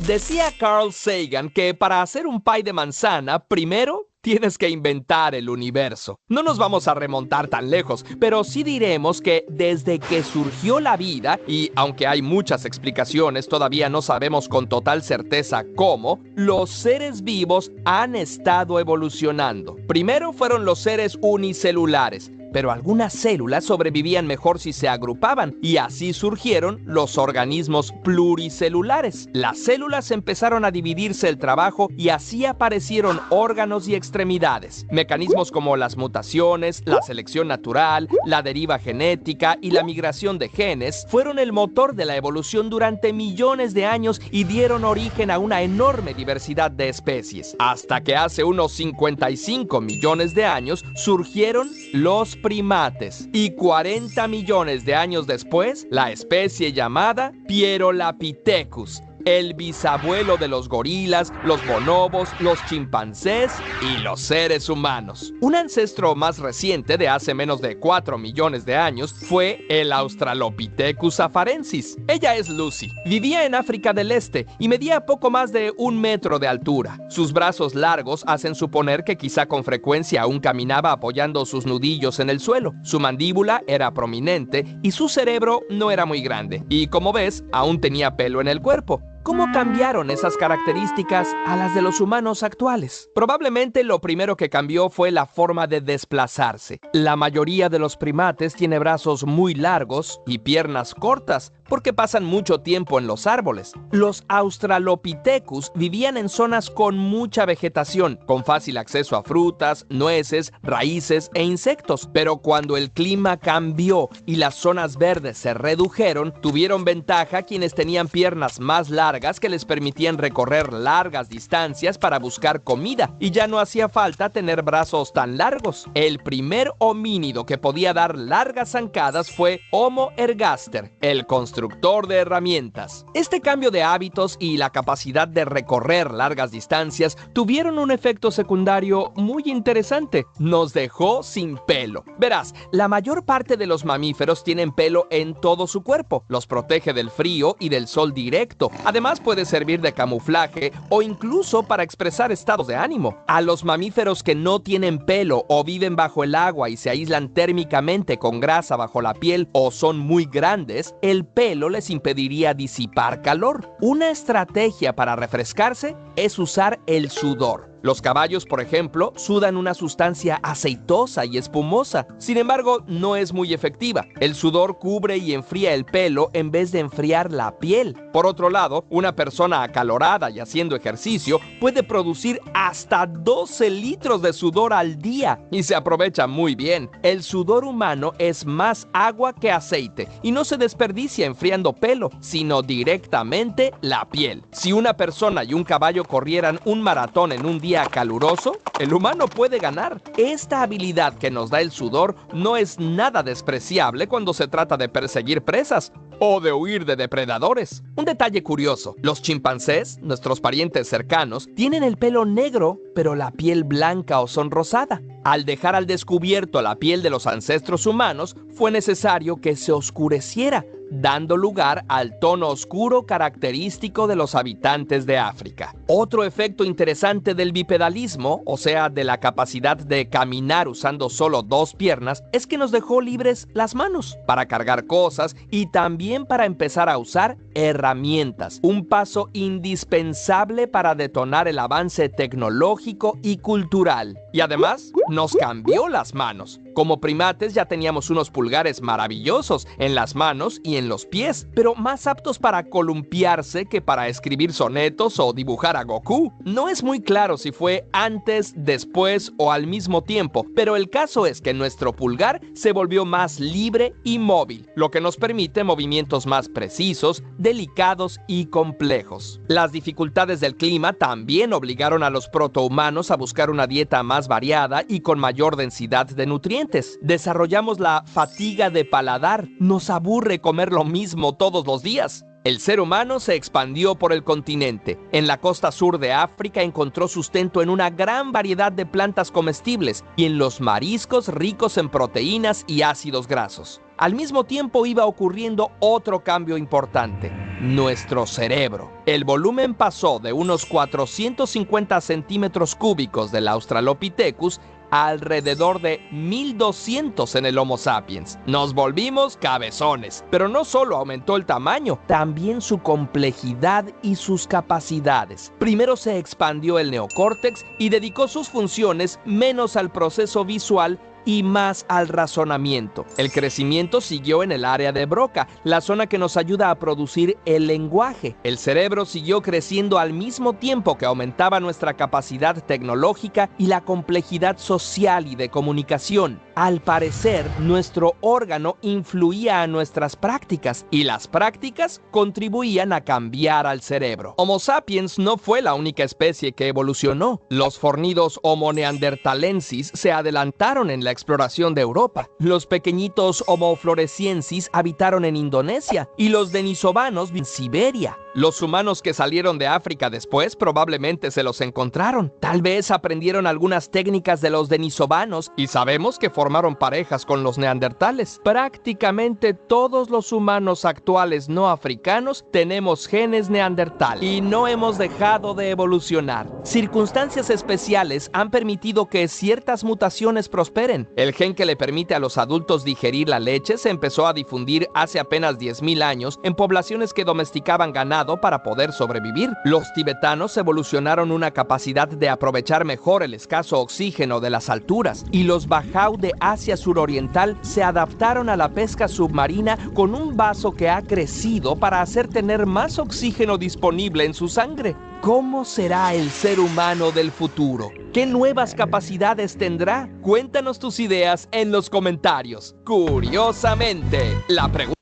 Decía Carl Sagan que para hacer un pie de manzana, primero tienes que inventar el universo. No nos vamos a remontar tan lejos, pero sí diremos que desde que surgió la vida, y aunque hay muchas explicaciones, todavía no sabemos con total certeza cómo, los seres vivos han estado evolucionando. Primero fueron los seres unicelulares, pero algunas células sobrevivían mejor si se agrupaban y así surgieron los organismos pluricelulares. Las células empezaron a dividirse el trabajo y así aparecieron órganos y extremidades. Mecanismos como las mutaciones, la selección natural, la deriva genética y la migración de genes fueron el motor de la evolución durante millones de años y dieron origen a una enorme diversidad de especies. Hasta que hace unos 55 millones de años surgieron los primates. Y 40 millones de años después, la especie llamada Pierolapithecus, el bisabuelo de los gorilas, los bonobos, los chimpancés y los seres humanos. Un ancestro más reciente de hace menos de 4 millones de años fue el Australopithecus afarensis. Ella es Lucy. Vivía en África del Este y medía poco más de 1 metro de altura. Sus brazos largos hacen suponer que quizá con frecuencia aún caminaba apoyando sus nudillos en el suelo. Su mandíbula era prominente y su cerebro no era muy grande. Y como ves, aún tenía pelo en el cuerpo. ¿Cómo cambiaron esas características a las de los humanos actuales? Probablemente lo primero que cambió fue la forma de desplazarse. La mayoría de los primates tiene brazos muy largos y piernas cortas, porque pasan mucho tiempo en los árboles. Los Australopithecus vivían en zonas con mucha vegetación, con fácil acceso a frutas, nueces, raíces e insectos. Pero cuando el clima cambió y las zonas verdes se redujeron, tuvieron ventaja quienes tenían piernas más largas que les permitían recorrer largas distancias para buscar comida, y ya no hacía falta tener brazos tan largos. El primer homínido que podía dar largas zancadas fue Homo ergaster, el constructor de herramientas. Este cambio de hábitos y la capacidad de recorrer largas distancias tuvieron un efecto secundario muy interesante. Nos dejó sin pelo. Verás, la mayor parte de los mamíferos tienen pelo en todo su cuerpo. Los protege del frío y del sol directo. Además, puede servir de camuflaje o incluso para expresar estados de ánimo. A los mamíferos que no tienen pelo o viven bajo el agua y se aíslan térmicamente con grasa bajo la piel o son muy grandes, el pelo les impediría disipar calor. Una estrategia para refrescarse es usar el sudor. Los caballos, por ejemplo, sudan una sustancia aceitosa y espumosa. Sin embargo, no es muy efectiva. El sudor cubre y enfría el pelo en vez de enfriar la piel. Por otro lado, una persona acalorada y haciendo ejercicio puede producir hasta 12 litros de sudor al día y se aprovecha muy bien. El sudor humano es más agua que aceite y no se desperdicia enfriando pelo, sino directamente la piel. Si una persona y un caballo corrieran un maratón en un día caluroso, el humano puede ganar. Esta habilidad que nos da el sudor no es nada despreciable cuando se trata de perseguir presas o de huir de depredadores. Un detalle curioso: los chimpancés, nuestros parientes cercanos, tienen el pelo negro, pero la piel blanca o sonrosada. Al dejar al descubierto la piel de los ancestros humanos, fue necesario que se oscureciera, dando lugar al tono oscuro característico de los habitantes de África. Otro efecto interesante del bipedalismo, o sea, de la capacidad de caminar usando solo 2 piernas, es que nos dejó libres las manos para cargar cosas y también para empezar a usar herramientas, un paso indispensable para detonar el avance tecnológico y cultural. Y además, nos cambió las manos. Como primates ya teníamos unos pulgares maravillosos en las manos y en los pies, pero más aptos para columpiarse que para escribir sonetos o dibujar a Goku. No es muy claro si fue antes, después o al mismo tiempo, pero el caso es que nuestro pulgar se volvió más libre y móvil, lo que nos permite movimientos más precisos, delicados y complejos. Las dificultades del clima también obligaron a los protohumanos a buscar una dieta más variada y con mayor densidad de nutrientes. Desarrollamos la fatiga de paladar. Nos aburre comer lo mismo todos los días. El ser humano se expandió por el continente. En la costa sur de África encontró sustento en una gran variedad de plantas comestibles y en los mariscos ricos en proteínas y ácidos grasos. Al mismo tiempo iba ocurriendo otro cambio importante: nuestro cerebro. El volumen pasó de unos 450 centímetros cúbicos del Australopithecus a alrededor de 1200 en el Homo sapiens. Nos volvimos cabezones, pero no solo aumentó el tamaño, también su complejidad y sus capacidades. Primero se expandió el neocórtex y dedicó sus funciones menos al proceso visual y más al razonamiento. El crecimiento siguió en el área de Broca, la zona que nos ayuda a producir el lenguaje. El cerebro siguió creciendo al mismo tiempo que aumentaba nuestra capacidad tecnológica y la complejidad social y de comunicación. Al parecer, nuestro órgano influía a nuestras prácticas y las prácticas contribuían a cambiar al cerebro. Homo sapiens no fue la única especie que evolucionó. Los fornidos Homo neanderthalensis se adelantaron en la exploración de Europa. Los pequeñitos Homo floresiensis habitaron en Indonesia y los denisovanos en Siberia. Los humanos que salieron de África después probablemente se los encontraron. Tal vez aprendieron algunas técnicas de los denisovanos y sabemos que formaron parejas con los neandertales. Prácticamente todos los humanos actuales no africanos tenemos genes neandertal y no hemos dejado de evolucionar. Circunstancias especiales han permitido que ciertas mutaciones prosperen. El gen que le permite a los adultos digerir la leche se empezó a difundir hace apenas 10.000 años en poblaciones que domesticaban ganado para poder sobrevivir. Los tibetanos evolucionaron una capacidad de aprovechar mejor el escaso oxígeno de las alturas y los bajau de Asia suroriental se adaptaron a la pesca submarina con un vaso que ha crecido para hacer tener más oxígeno disponible en su sangre. ¿Cómo será el ser humano del futuro? ¿Qué nuevas capacidades tendrá? Cuéntanos tus ideas en los comentarios. Curiosamente, la pregunta...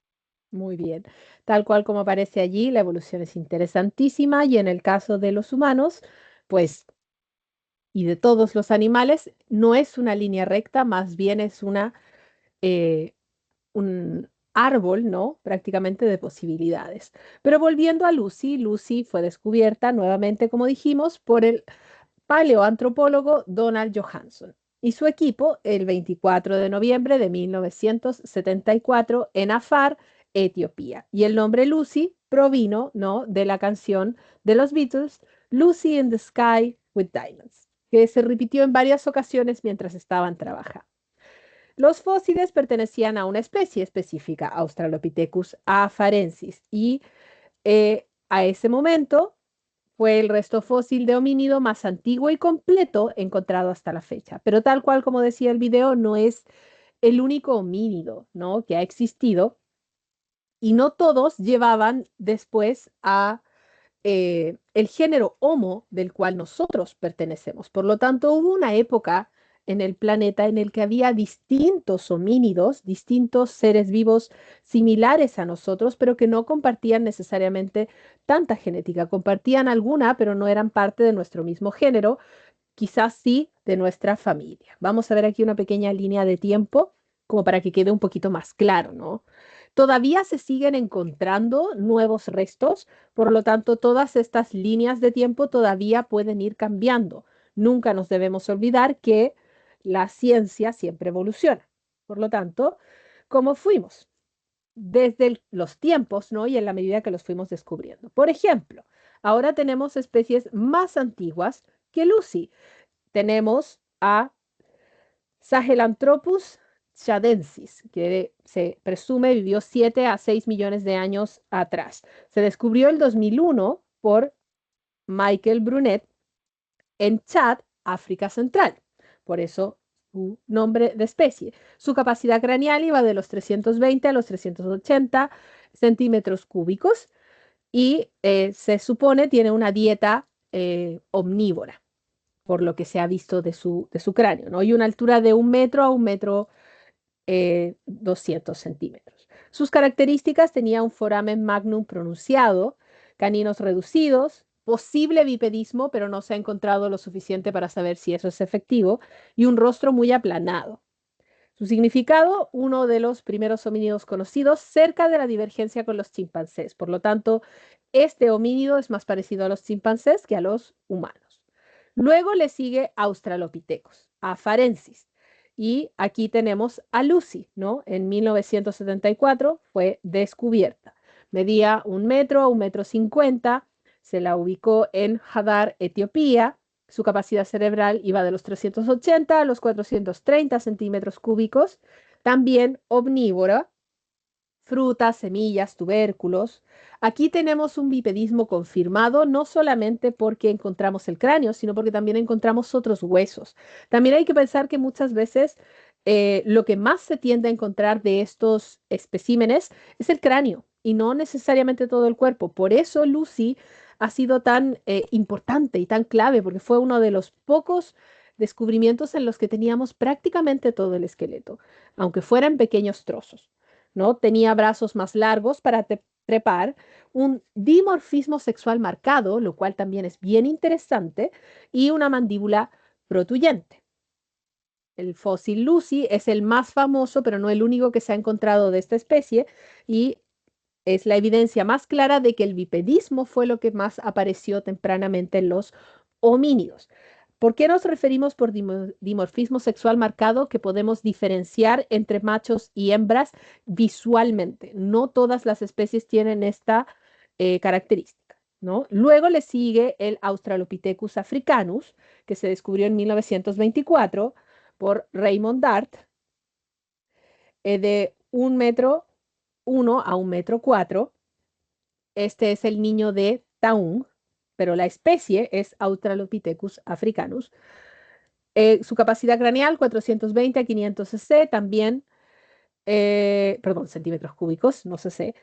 Muy bien. Tal cual como aparece allí, la evolución es interesantísima y en el caso de los humanos, pues, y de todos los animales, no es una línea recta, más bien es un árbol, ¿no? Prácticamente de posibilidades. Pero volviendo a Lucy, Lucy fue descubierta nuevamente, como dijimos, por el paleoantropólogo Donald Johanson y su equipo el 24 de noviembre de 1974 en Afar, Etiopía. Y el nombre Lucy provino, ¿no?, de la canción de los Beatles, Lucy in the Sky with Diamonds, que se repitió en varias ocasiones mientras estaban trabajando. Los fósiles pertenecían a una especie específica, Australopithecus afarensis, y a ese momento fue el resto fósil de homínido más antiguo y completo encontrado hasta la fecha. Pero tal cual como decía el video, no es el único homínido, ¿no?, que ha existido, y no todos llevaban después a el género Homo del cual nosotros pertenecemos. Por lo tanto, hubo una época en el planeta en el que había distintos homínidos, distintos seres vivos similares a nosotros, pero que no compartían necesariamente tanta genética. Compartían alguna, pero no eran parte de nuestro mismo género, quizás sí de nuestra familia. Vamos a ver aquí una pequeña línea de tiempo, como para que quede un poquito más claro, ¿no? Todavía se siguen encontrando nuevos restos, por lo tanto, todas estas líneas de tiempo todavía pueden ir cambiando. Nunca nos debemos olvidar que la ciencia siempre evoluciona. Por lo tanto, ¿cómo fuimos? Desde los tiempos, ¿no? Y en la medida que los fuimos descubriendo. Por ejemplo, ahora tenemos especies más antiguas que Lucy. Tenemos a Sahelanthropus chadensis, que se presume vivió 7 a 6 millones de años atrás. Se descubrió el 2001 por Michael Brunet en Chad, África Central. Por eso su nombre de especie. Su capacidad craneal iba de los 320 a los 380 centímetros cúbicos y se supone tiene una dieta omnívora, por lo que se ha visto de su cráneo, ¿no? Y una altura de 1 metro a 1 metro 200 centímetros. Sus características: tenía un foramen magnum pronunciado, caninos reducidos, posible bipedismo, pero no se ha encontrado lo suficiente para saber si eso es efectivo, y un rostro muy aplanado. Su significado: uno de los primeros homínidos conocidos cerca de la divergencia con los chimpancés. Por lo tanto, este homínido es más parecido a los chimpancés que a los humanos. Luego le sigue Australopithecus afarensis. Y aquí tenemos a Lucy, ¿no? En 1974 fue descubierta. Medía 1 metro a 1,50 m. Se la ubicó en Hadar, Etiopía. Su capacidad cerebral iba de los 380 a los 430 centímetros cúbicos. También omnívora, frutas, semillas, tubérculos. Aquí tenemos un bipedismo confirmado, no solamente porque encontramos el cráneo, sino porque también encontramos otros huesos. También hay que pensar que muchas veces lo que más se tiende a encontrar de estos especímenes es el cráneo y no necesariamente todo el cuerpo. Por eso Lucy ha sido tan importante y tan clave, porque fue uno de los pocos descubrimientos en los que teníamos prácticamente todo el esqueleto, aunque fueran pequeños trozos, ¿no? Tenía brazos más largos para trepar, un dimorfismo sexual marcado, lo cual también es bien interesante, y una mandíbula protuyente. El fósil Lucy es el más famoso, pero no el único que se ha encontrado de esta especie, y es la evidencia más clara de que el bipedismo fue lo que más apareció tempranamente en los homínidos. ¿Por qué nos referimos por dimorfismo sexual marcado? Que podemos diferenciar entre machos y hembras visualmente. No todas las especies tienen esta característica, ¿no? Luego le sigue el Australopithecus africanus, que se descubrió en 1924 por Raymond Dart, de 1 metro 1 a 1 metro 4. Este es el niño de Taung, pero la especie es Australopithecus africanus. Su capacidad craneal 420 a 500 cc, también, perdón, centímetros cúbicos, no cc.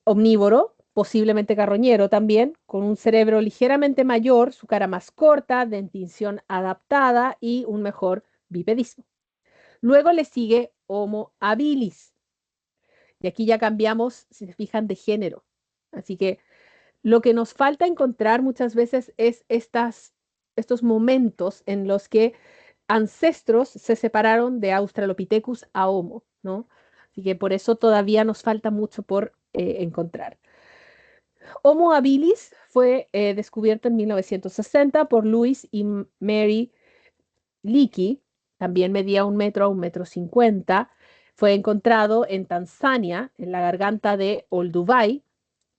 Omnívoro, posiblemente carroñero también, con un cerebro ligeramente mayor, su cara más corta, dentición adaptada y un mejor bipedismo. Luego le sigue Homo habilis. Y aquí ya cambiamos, si se fijan, de género. Así que lo que nos falta encontrar muchas veces es estos momentos en los que ancestros se separaron de Australopithecus a Homo, ¿no? Así que por eso todavía nos falta mucho por encontrar. Homo habilis fue descubierto en 1960 por Louis y Mary Leakey. También medía 1 metro a 1,50 m. Fue encontrado en Tanzania, en la garganta de Olduvai,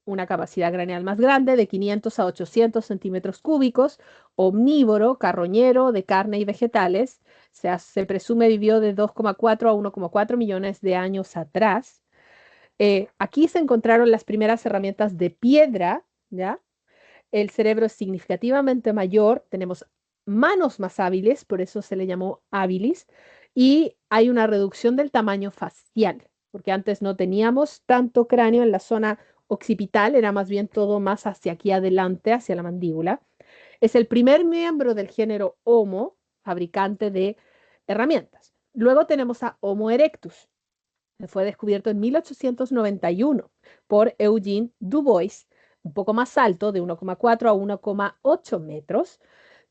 una capacidad craneal más grande de 500 a 800 centímetros cúbicos, omnívoro, carroñero, de carne y vegetales. Se presume vivió de 2,4 a 1,4 millones de años atrás. Aquí se encontraron las primeras herramientas de piedra, ¿ya? El cerebro es significativamente mayor, tenemos manos más hábiles, por eso se le llamó habilis, y hay una reducción del tamaño facial, porque antes no teníamos tanto cráneo en la zona occipital, era más bien todo más hacia aquí adelante, hacia la mandíbula. Es el primer miembro del género Homo, fabricante de herramientas. Luego tenemos a Homo erectus. Fue descubierto en 1891 por Eugene Dubois, un poco más alto, de 1,4 a 1,8 metros.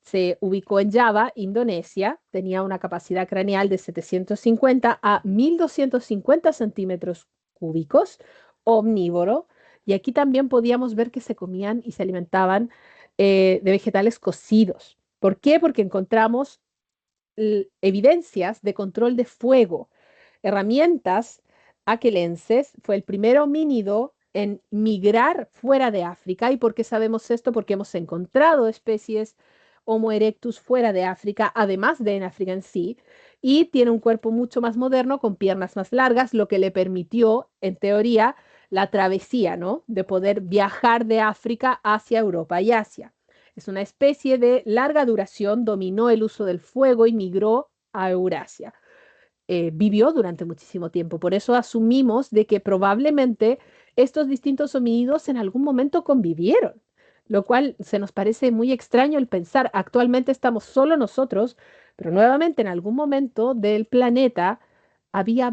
Se ubicó en Java, Indonesia. Tenía una capacidad craneal de 750 a 1250 centímetros cúbicos, omnívoro. Y aquí también podíamos ver que se comían y se alimentaban de vegetales cocidos. ¿Por qué? Porque encontramos evidencias de control de fuego, herramientas aquelenses. Fue el primer homínido en migrar fuera de África. ¿Y por qué sabemos esto? Porque hemos encontrado especies Homo erectus fuera de África, además de en África en sí, y tiene un cuerpo mucho más moderno, con piernas más largas, lo que le permitió, en teoría, la travesía, ¿no? De poder viajar de África hacia Europa y Asia. Es una especie de larga duración, dominó el uso del fuego y migró a Eurasia. Vivió durante muchísimo tiempo, por eso asumimos de que probablemente estos distintos homínidos en algún momento convivieron, lo cual se nos parece muy extraño el pensar, actualmente estamos solo nosotros, pero nuevamente en algún momento del planeta había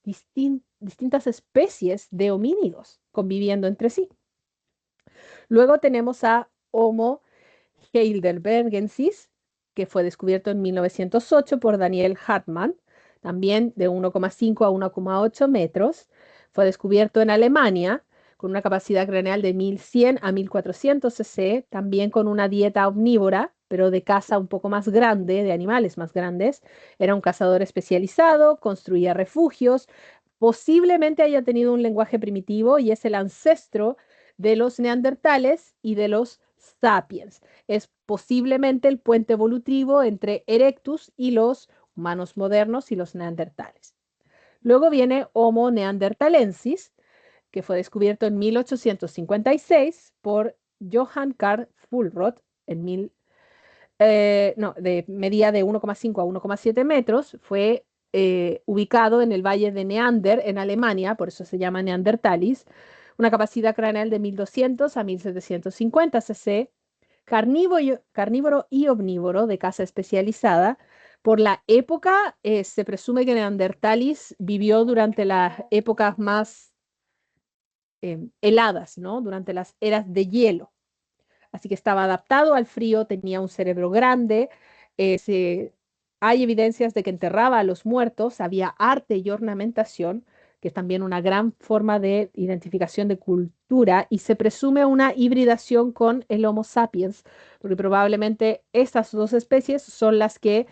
distintas especies de homínidos conviviendo entre sí. Luego tenemos a Homo heidelbergensis, que fue descubierto en 1908 por Daniel Hartmann, también de 1,5 a 1,8 metros. Fue descubierto en Alemania con una capacidad craneal de 1100 a 1400 cc, también con una dieta omnívora, pero de caza un poco más grande, de animales más grandes. Era un cazador especializado, construía refugios, posiblemente haya tenido un lenguaje primitivo y es el ancestro de los neandertales y de los sapiens. Es posiblemente el puente evolutivo entre Erectus y los humanos modernos y los neandertales. Luego viene Homo neanderthalensis, que fue descubierto en 1856 por Johann Carl Fuhlrott medía de 1,5 a 1,7 metros. Fue ubicado en el valle de Neander, en Alemania, por eso se llama Neanderthalis, una capacidad craneal de 1200 a 1750 cc. carnívoro y omnívoro de caza especializada. Por la época, se presume que Neandertalis vivió durante las épocas más heladas, ¿no? Durante las eras de hielo. Así que estaba adaptado al frío, tenía un cerebro grande. Hay evidencias de que enterraba a los muertos, había arte y ornamentación, que es también una gran forma de identificación de cultura, y se presume una hibridación con el Homo sapiens, porque probablemente estas dos especies son las que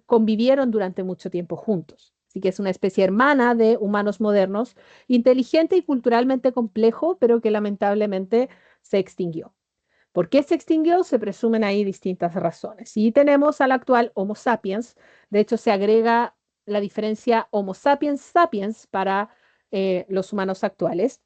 convivieron durante mucho tiempo juntos. Así que es una especie hermana de humanos modernos, inteligente y culturalmente complejo, pero que lamentablemente se extinguió. ¿Por qué se extinguió? Se presumen ahí distintas razones. Y tenemos al actual Homo sapiens. De hecho, se agrega la diferencia Homo sapiens sapiens para los humanos actuales.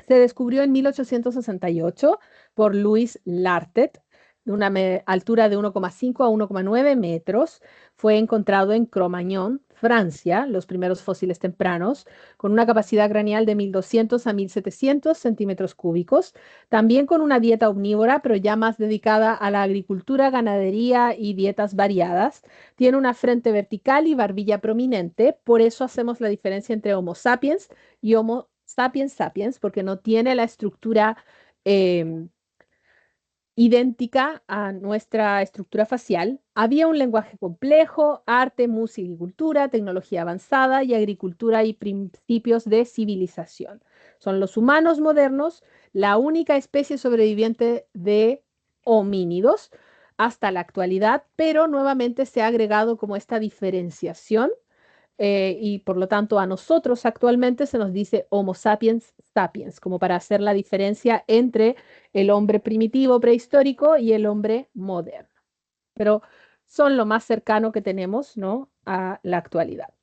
Se descubrió en 1868 por Louis Lartet, de una altura de 1,5 a 1,9 metros. Fue encontrado en Cro-Magnon, Francia, los primeros fósiles tempranos, con una capacidad craneal de 1.200 a 1.700 centímetros cúbicos, también con una dieta omnívora, pero ya más dedicada a la agricultura, ganadería y dietas variadas. Tiene una frente vertical y barbilla prominente, por eso hacemos la diferencia entre Homo sapiens y Homo sapiens sapiens, porque no tiene la estructura em, idéntica a nuestra estructura facial. Había un lenguaje complejo, arte, música y cultura, tecnología avanzada y agricultura y principios de civilización. Son los humanos modernos la única especie sobreviviente de homínidos hasta la actualidad, pero nuevamente se ha agregado como esta diferenciación y por lo tanto a nosotros actualmente se nos dice Homo sapiens sapiens, como para hacer la diferencia entre el hombre primitivo prehistórico y el hombre moderno. Pero son lo más cercano que tenemos, ¿no?, a la actualidad.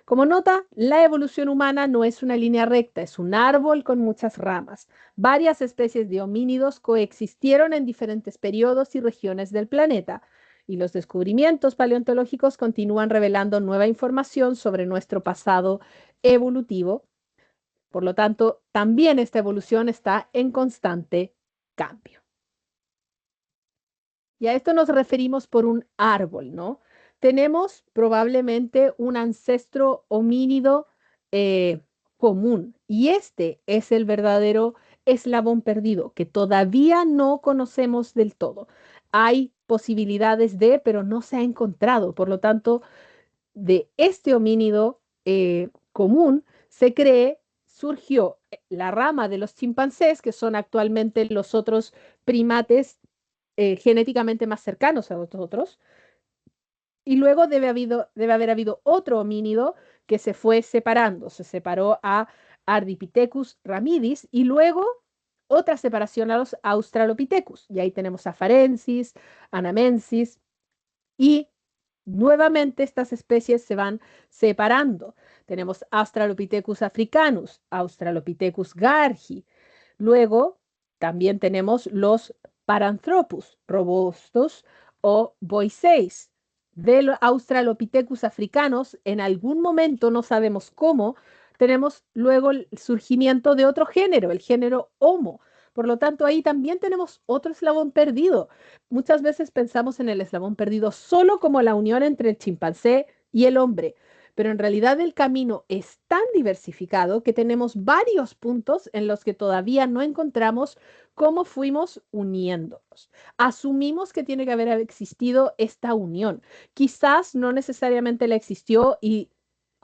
Como nota, la evolución humana no es una línea recta, es un árbol con muchas ramas. Varias especies de homínidos coexistieron en diferentes periodos y regiones del planeta, y los descubrimientos paleontológicos continúan revelando nueva información sobre nuestro pasado evolutivo. Por lo tanto, también esta evolución está en constante cambio. Y a esto nos referimos por un árbol, ¿no? Tenemos probablemente un ancestro homínido eh, común y este es el verdadero eslabón perdido que todavía no conocemos del todo. Hay posibilidades de, pero no se ha encontrado. Por lo tanto, de este homínido común se cree surgió la rama de los chimpancés, que son actualmente los otros primates genéticamente más cercanos a nosotros. Y luego debe haber habido otro homínido que se fue separando. Se separó a Ardipithecus ramidis y luego otra separación a los Australopithecus. Y ahí tenemos a Farensis, Anamensis y nuevamente estas especies se van separando. Tenemos Australopithecus africanus, Australopithecus gargi. Luego también tenemos los Paranthropus robustos o boiseis. De los Australopithecus africanos, en algún momento, no sabemos cómo, tenemos luego el surgimiento de otro género, el género Homo. Por lo tanto, ahí también tenemos otro eslabón perdido. Muchas veces pensamos en el eslabón perdido solo como la unión entre el chimpancé y el hombre, pero en realidad el camino es tan diversificado que tenemos varios puntos en los que todavía no encontramos cómo fuimos uniéndonos. Asumimos que tiene que haber existido esta unión. Quizás no necesariamente la existió y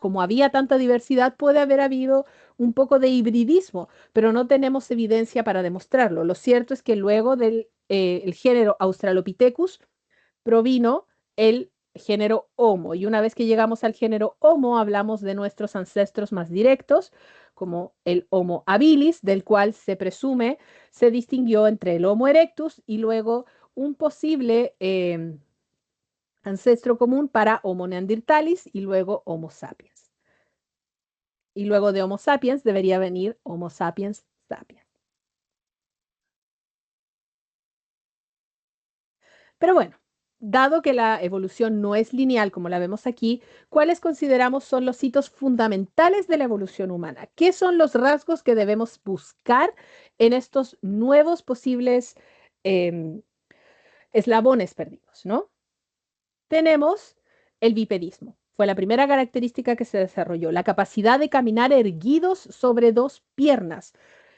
como había tanta diversidad puede haber habido un poco de hibridismo, pero no tenemos evidencia para demostrarlo. Lo cierto es que luego del el género Australopithecus provino el género Homo. Y una vez que llegamos al género Homo, hablamos de nuestros ancestros más directos, como el Homo habilis, del cual se presume se distinguió entre el Homo erectus y luego un posible ancestro común para Homo neanderthalis y luego Homo sapiens. Y luego de Homo sapiens debería venir Homo sapiens sapiens. Pero bueno, dado que la evolución no es lineal como la vemos aquí, ¿cuáles consideramos son los hitos fundamentales de la evolución humana? ¿Qué son los rasgos que debemos buscar en estos nuevos posibles em, eslabones perdidos, ¿no? Tenemos el bipedismo. Fue la primera característica que se desarrolló, la capacidad de caminar erguidos sobre dos piernas,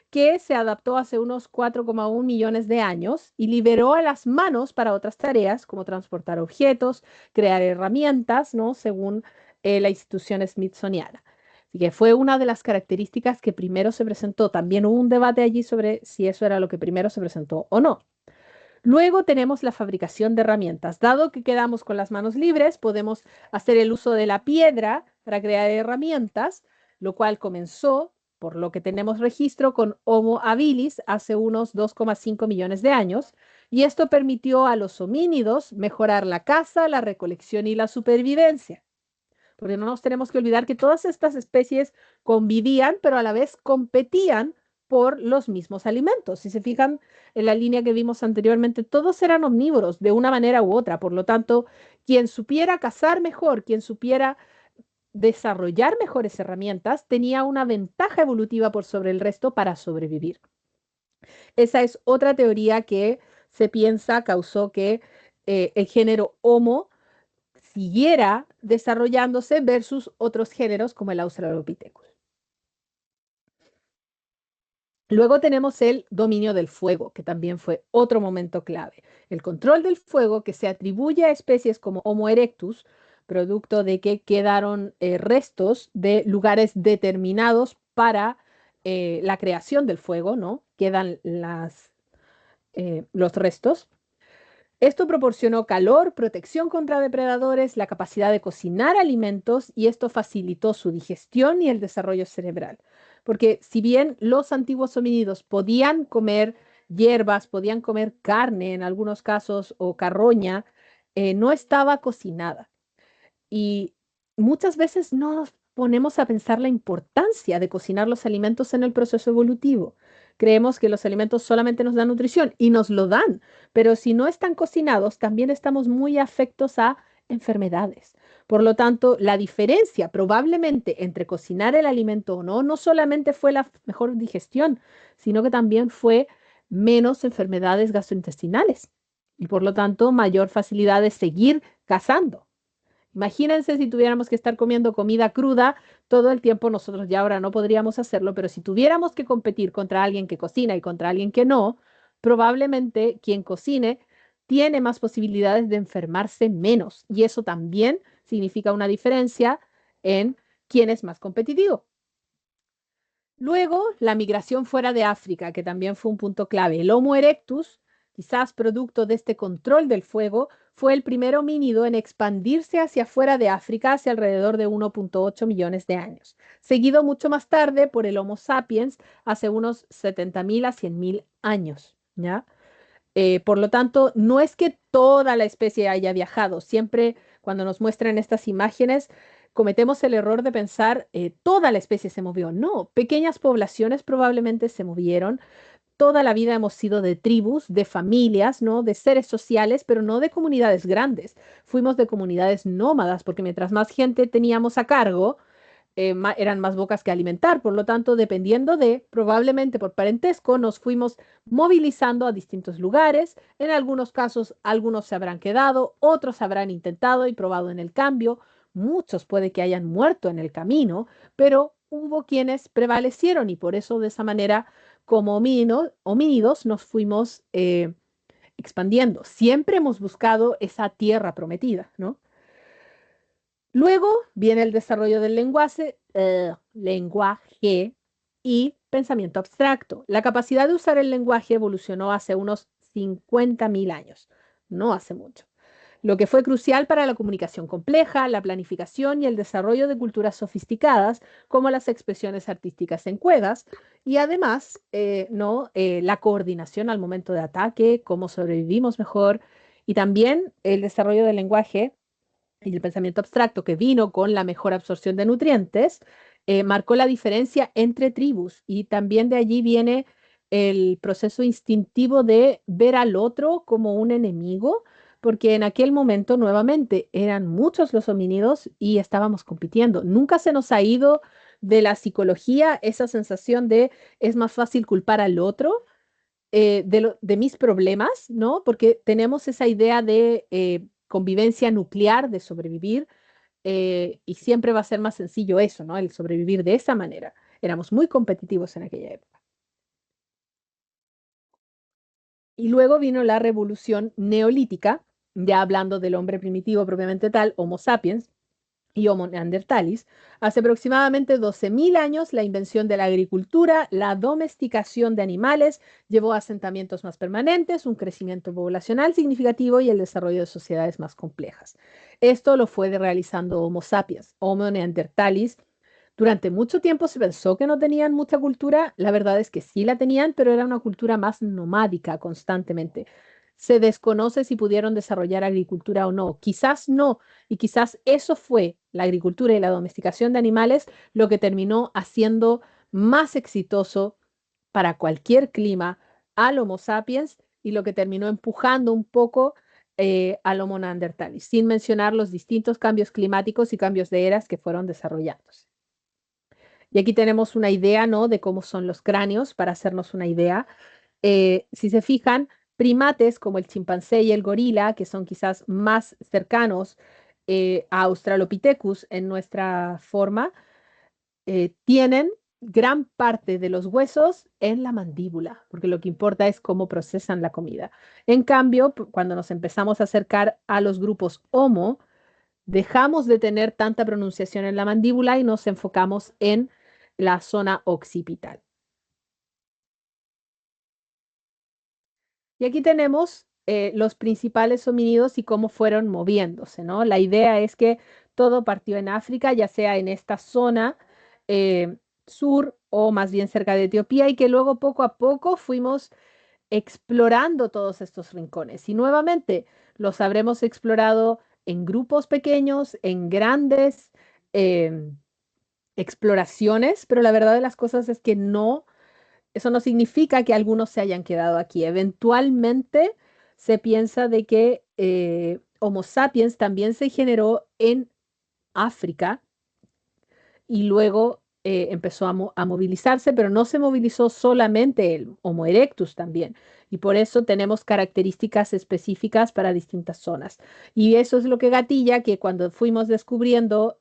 que se adaptó hace unos 4,1 millones de años y liberó a las manos para otras tareas como transportar objetos, crear herramientas, ¿no? Según la institución Smithsoniana. Así que fue una de las características que primero se presentó. También hubo un debate allí sobre si eso era lo que primero se presentó o no. Luego tenemos la fabricación de herramientas. Dado que quedamos con las manos libres, podemos hacer el uso de la piedra para crear herramientas, lo cual comenzó, por lo que tenemos registro, con Homo habilis hace unos 2,5 millones de años, y esto permitió a los homínidos mejorar la caza, la recolección y la supervivencia. Porque no nos tenemos que olvidar que todas estas especies convivían, pero a la vez competían por los mismos alimentos. Si se fijan en la línea que vimos anteriormente, todos eran omnívoros de una manera u otra. Por lo tanto, quien supiera cazar mejor, quien supiera desarrollar mejores herramientas, tenía una ventaja evolutiva por sobre el resto para sobrevivir. Esa es otra teoría que se piensa causó que el género Homo siguiera desarrollándose versus otros géneros como el Australopithecus. Luego tenemos el dominio del fuego, que también fue otro momento clave. El control del fuego que se atribuye a especies como Homo erectus, producto de que quedaron restos de lugares determinados para la creación del fuego, ¿no? Quedan los restos. Esto proporcionó calor, protección contra depredadores, la capacidad de cocinar alimentos y esto facilitó su digestión y el desarrollo cerebral. Porque si bien los antiguos homínidos podían comer hierbas, podían comer carne en algunos casos o carroña, no estaba cocinada. Y muchas veces no nos ponemos a pensar la importancia de cocinar los alimentos en el proceso evolutivo. Creemos que los alimentos solamente nos dan nutrición y nos lo dan, pero si no están cocinados, también estamos muy afectos a enfermedades. Por lo tanto, la diferencia probablemente entre cocinar el alimento o no, no solamente fue la mejor digestión, sino que también fue menos enfermedades gastrointestinales y por lo tanto mayor facilidad de seguir cazando. Imagínense si tuviéramos que estar comiendo comida cruda todo el tiempo, nosotros ya ahora no podríamos hacerlo, pero si tuviéramos que competir contra alguien que cocina y contra alguien que no, probablemente quien cocine tiene más posibilidades de enfermarse menos y eso también significa una diferencia en quién es más competitivo. Luego, la migración fuera de África, que también fue un punto clave. El Homo erectus, quizás producto de este control del fuego, fue el primer homínido en expandirse hacia fuera de África hace alrededor de 1,8 millones de años, seguido mucho más tarde por el Homo sapiens hace unos 70.000 a 100.000 años, ¿ya? Por lo tanto, no es que toda la especie haya viajado. Siempre cuando nos muestran estas imágenes, cometemos el error de pensar toda la especie se movió. No, pequeñas poblaciones probablemente se movieron. Toda la vida hemos sido de tribus, de familias, ¿no? De seres sociales, pero no de comunidades grandes. Fuimos de comunidades nómadas, porque mientras más gente teníamos a cargo, eran más bocas que alimentar. Por lo tanto, dependiendo de, probablemente por parentesco, nos fuimos movilizando a distintos lugares. En algunos casos, algunos se habrán quedado, otros habrán intentado y probado en el cambio. Muchos puede que hayan muerto en el camino, pero hubo quienes prevalecieron y por eso de esa manera, como homínidos, nos fuimos expandiendo. Siempre hemos buscado esa tierra prometida, ¿no? Luego viene el desarrollo del lenguaje y pensamiento abstracto. La capacidad de usar el lenguaje evolucionó hace unos 50.000 años, no hace mucho, lo que fue crucial para la comunicación compleja, la planificación y el desarrollo de culturas sofisticadas, como las expresiones artísticas en cuevas, y además, ¿no? La coordinación al momento de ataque, cómo sobrevivimos mejor, y también el desarrollo del lenguaje y el pensamiento abstracto que vino con la mejor absorción de nutrientes, marcó la diferencia entre tribus y también de allí viene el proceso instintivo de ver al otro como un enemigo, porque en aquel momento nuevamente eran muchos los homínidos y estábamos compitiendo. Nunca se nos ha ido de la psicología esa sensación de es más fácil culpar al otro de mis problemas, ¿no? Porque tenemos esa idea de convivencia nuclear, de sobrevivir, y siempre va a ser más sencillo eso, ¿no? El sobrevivir de esa manera. Éramos muy competitivos en aquella época. Y luego vino la revolución neolítica, ya hablando del hombre primitivo propiamente tal, Homo sapiens y Homo neanderthalis. Hace aproximadamente 12.000 años, la invención de la agricultura, la domesticación de animales llevó a asentamientos más permanentes, un crecimiento poblacional significativo y el desarrollo de sociedades más complejas. Esto lo fue realizando Homo sapiens. Homo neanderthalis durante mucho tiempo se pensó que no tenían mucha cultura. La verdad es que sí la tenían, pero era una cultura más nomádica constantemente. Se desconoce si pudieron desarrollar agricultura o no. Quizás no. Y quizás eso fue la agricultura y la domesticación de animales lo que terminó haciendo más exitoso para cualquier clima al Homo sapiens y lo que terminó empujando un poco al Homo neanderthalis, sin mencionar los distintos cambios climáticos y cambios de eras que fueron desarrollándose. Y aquí tenemos una idea, ¿no? De cómo son los cráneos, para hacernos una idea. Si se fijan, primates como el chimpancé y el gorila, que son quizás más cercanos a Australopithecus en nuestra forma, tienen gran parte de los huesos en la mandíbula, porque lo que importa es cómo procesan la comida. En cambio, cuando nos empezamos a acercar a los grupos Homo, dejamos de tener tanta pronunciación en la mandíbula y nos enfocamos en la zona occipital. Y aquí tenemos los principales homínidos y cómo fueron moviéndose, ¿no? La idea es que todo partió en África, ya sea en esta zona eh, sur o más bien cerca de Etiopía, y que luego poco a poco fuimos explorando todos estos rincones. Y nuevamente los habremos explorado en grupos pequeños, en grandes exploraciones, pero la verdad de las cosas es que no, eso no significa que algunos se hayan quedado aquí. Eventualmente se piensa de que Homo sapiens también se generó en África y luego empezó a movilizarse, pero no se movilizó solamente el Homo erectus también. Y por eso tenemos características específicas para distintas zonas. Y eso es lo que gatilla que cuando fuimos descubriendo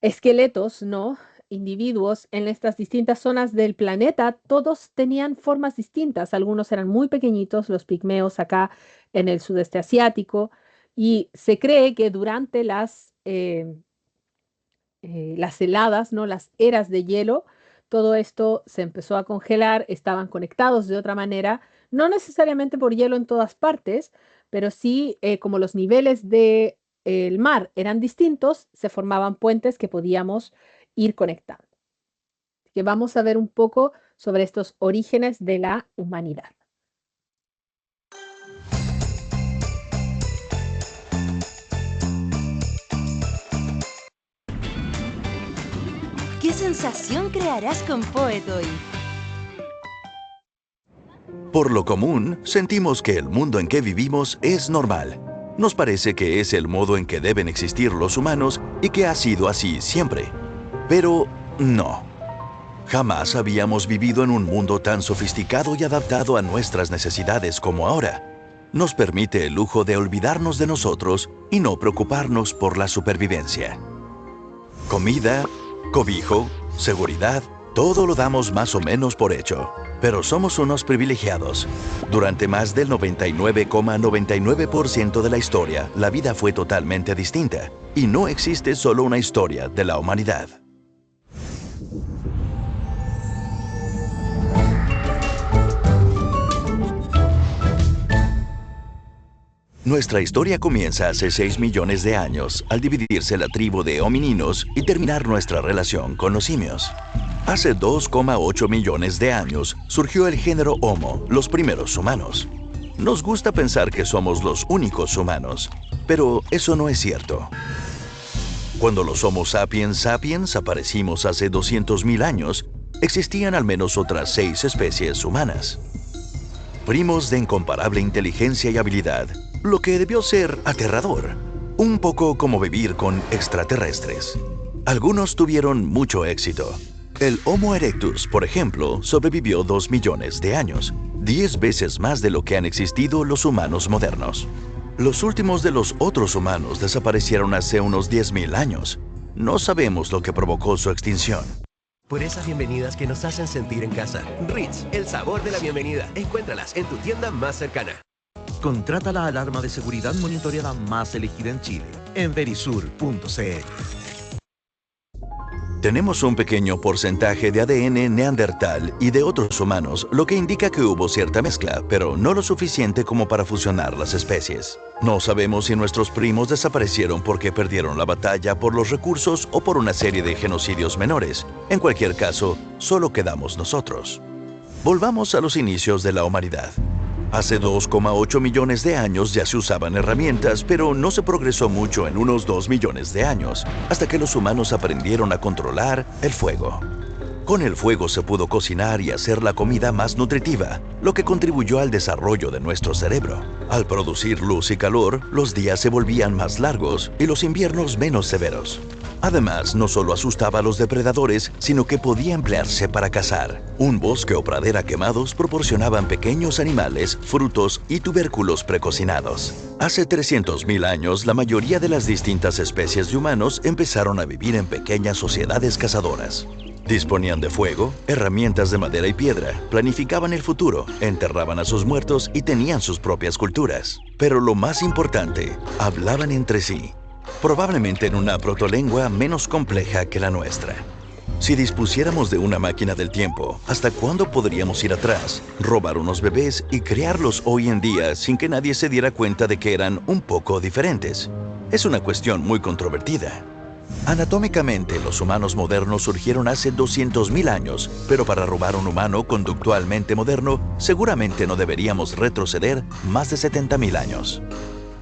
esqueletos, ¿no? Individuos en estas distintas zonas del planeta, todos tenían formas distintas. Algunos eran muy pequeñitos, los pigmeos acá en el sudeste asiático, y se cree que durante las heladas, ¿no? Las eras de hielo, todo esto se empezó a congelar, estaban conectados de otra manera, no necesariamente por hielo en todas partes, pero sí como los niveles del mar eran distintos, se formaban puentes que podíamos ir conectando. Así que vamos a ver un poco sobre estos orígenes de la humanidad. ¿Qué sensación crearás con Poet hoy? Por lo común, sentimos que el mundo en que vivimos es normal. Nos parece que es el modo en que deben existir los humanos y que ha sido así siempre. Pero no. Jamás habíamos vivido en un mundo tan sofisticado y adaptado a nuestras necesidades como ahora. Nos permite el lujo de olvidarnos de nosotros y no preocuparnos por la supervivencia. Comida, cobijo, seguridad, todo lo damos más o menos por hecho. Pero somos unos privilegiados. Durante más del 99,99% de la historia, la vida fue totalmente distinta. Y no existe solo una historia de la humanidad. Nuestra historia comienza hace 6 millones de años, al dividirse la tribu de homininos y terminar nuestra relación con los simios. Hace 2,8 millones de años surgió el género Homo, los primeros humanos. Nos gusta pensar que somos los únicos humanos, pero eso no es cierto. Cuando los Homo sapiens aparecimos hace 200.000 años, existían al menos otras 6 especies humanas. Primos de incomparable inteligencia y habilidad, lo que debió ser aterrador, un poco como vivir con extraterrestres. Algunos tuvieron mucho éxito. El Homo erectus, por ejemplo, sobrevivió 2 millones de años, 10 veces más de lo que han existido los humanos modernos. Los últimos de los otros humanos desaparecieron hace unos 10.000 años. No sabemos lo que provocó su extinción. Por esas bienvenidas que nos hacen sentir en casa. Ritz, el sabor de la bienvenida. Encuéntralas en tu tienda más cercana. Contrata la alarma de seguridad monitoreada más elegida en Chile en verisur.cl. Tenemos un pequeño porcentaje de ADN neandertal y de otros humanos, lo que indica que hubo cierta mezcla, pero no lo suficiente como para fusionar las especies. No sabemos si nuestros primos desaparecieron porque perdieron la batalla por los recursos o por una serie de genocidios menores. En cualquier caso, solo quedamos nosotros. Volvamos a los inicios de la humanidad. Hace 2,8 millones de años ya se usaban herramientas, pero no se progresó mucho en unos 2 millones de años, hasta que los humanos aprendieron a controlar el fuego. Con el fuego se pudo cocinar y hacer la comida más nutritiva, lo que contribuyó al desarrollo de nuestro cerebro. Al producir luz y calor, los días se volvían más largos y los inviernos menos severos. Además, no solo asustaba a los depredadores, sino que podía emplearse para cazar. Un bosque o pradera quemados proporcionaban pequeños animales, frutos y tubérculos precocinados. Hace 300.000 años, la mayoría de las distintas especies de humanos empezaron a vivir en pequeñas sociedades cazadoras. Disponían de fuego, herramientas de madera y piedra, planificaban el futuro, enterraban a sus muertos y tenían sus propias culturas. Pero lo más importante, hablaban entre sí. Probablemente en una protolengua menos compleja que la nuestra. Si dispusiéramos de una máquina del tiempo, ¿hasta cuándo podríamos ir atrás, robar unos bebés y criarlos hoy en día sin que nadie se diera cuenta de que eran un poco diferentes? Es una cuestión muy controvertida. Anatómicamente, los humanos modernos surgieron hace 200.000 años, pero para robar un humano conductualmente moderno, seguramente no deberíamos retroceder más de 70.000 años.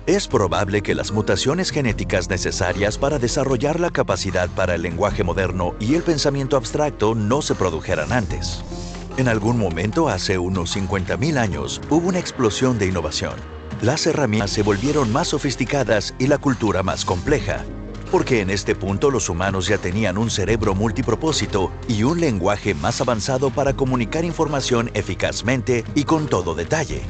Es probable que las mutaciones genéticas necesarias para desarrollar la capacidad para el lenguaje moderno y el pensamiento abstracto no se produjeran antes. En algún momento, hace unos 50.000 años, hubo una explosión de innovación. Las herramientas se volvieron más sofisticadas y la cultura más compleja, porque en este punto los humanos ya tenían un cerebro multipropósito y un lenguaje más avanzado para comunicar información eficazmente y con todo detalle.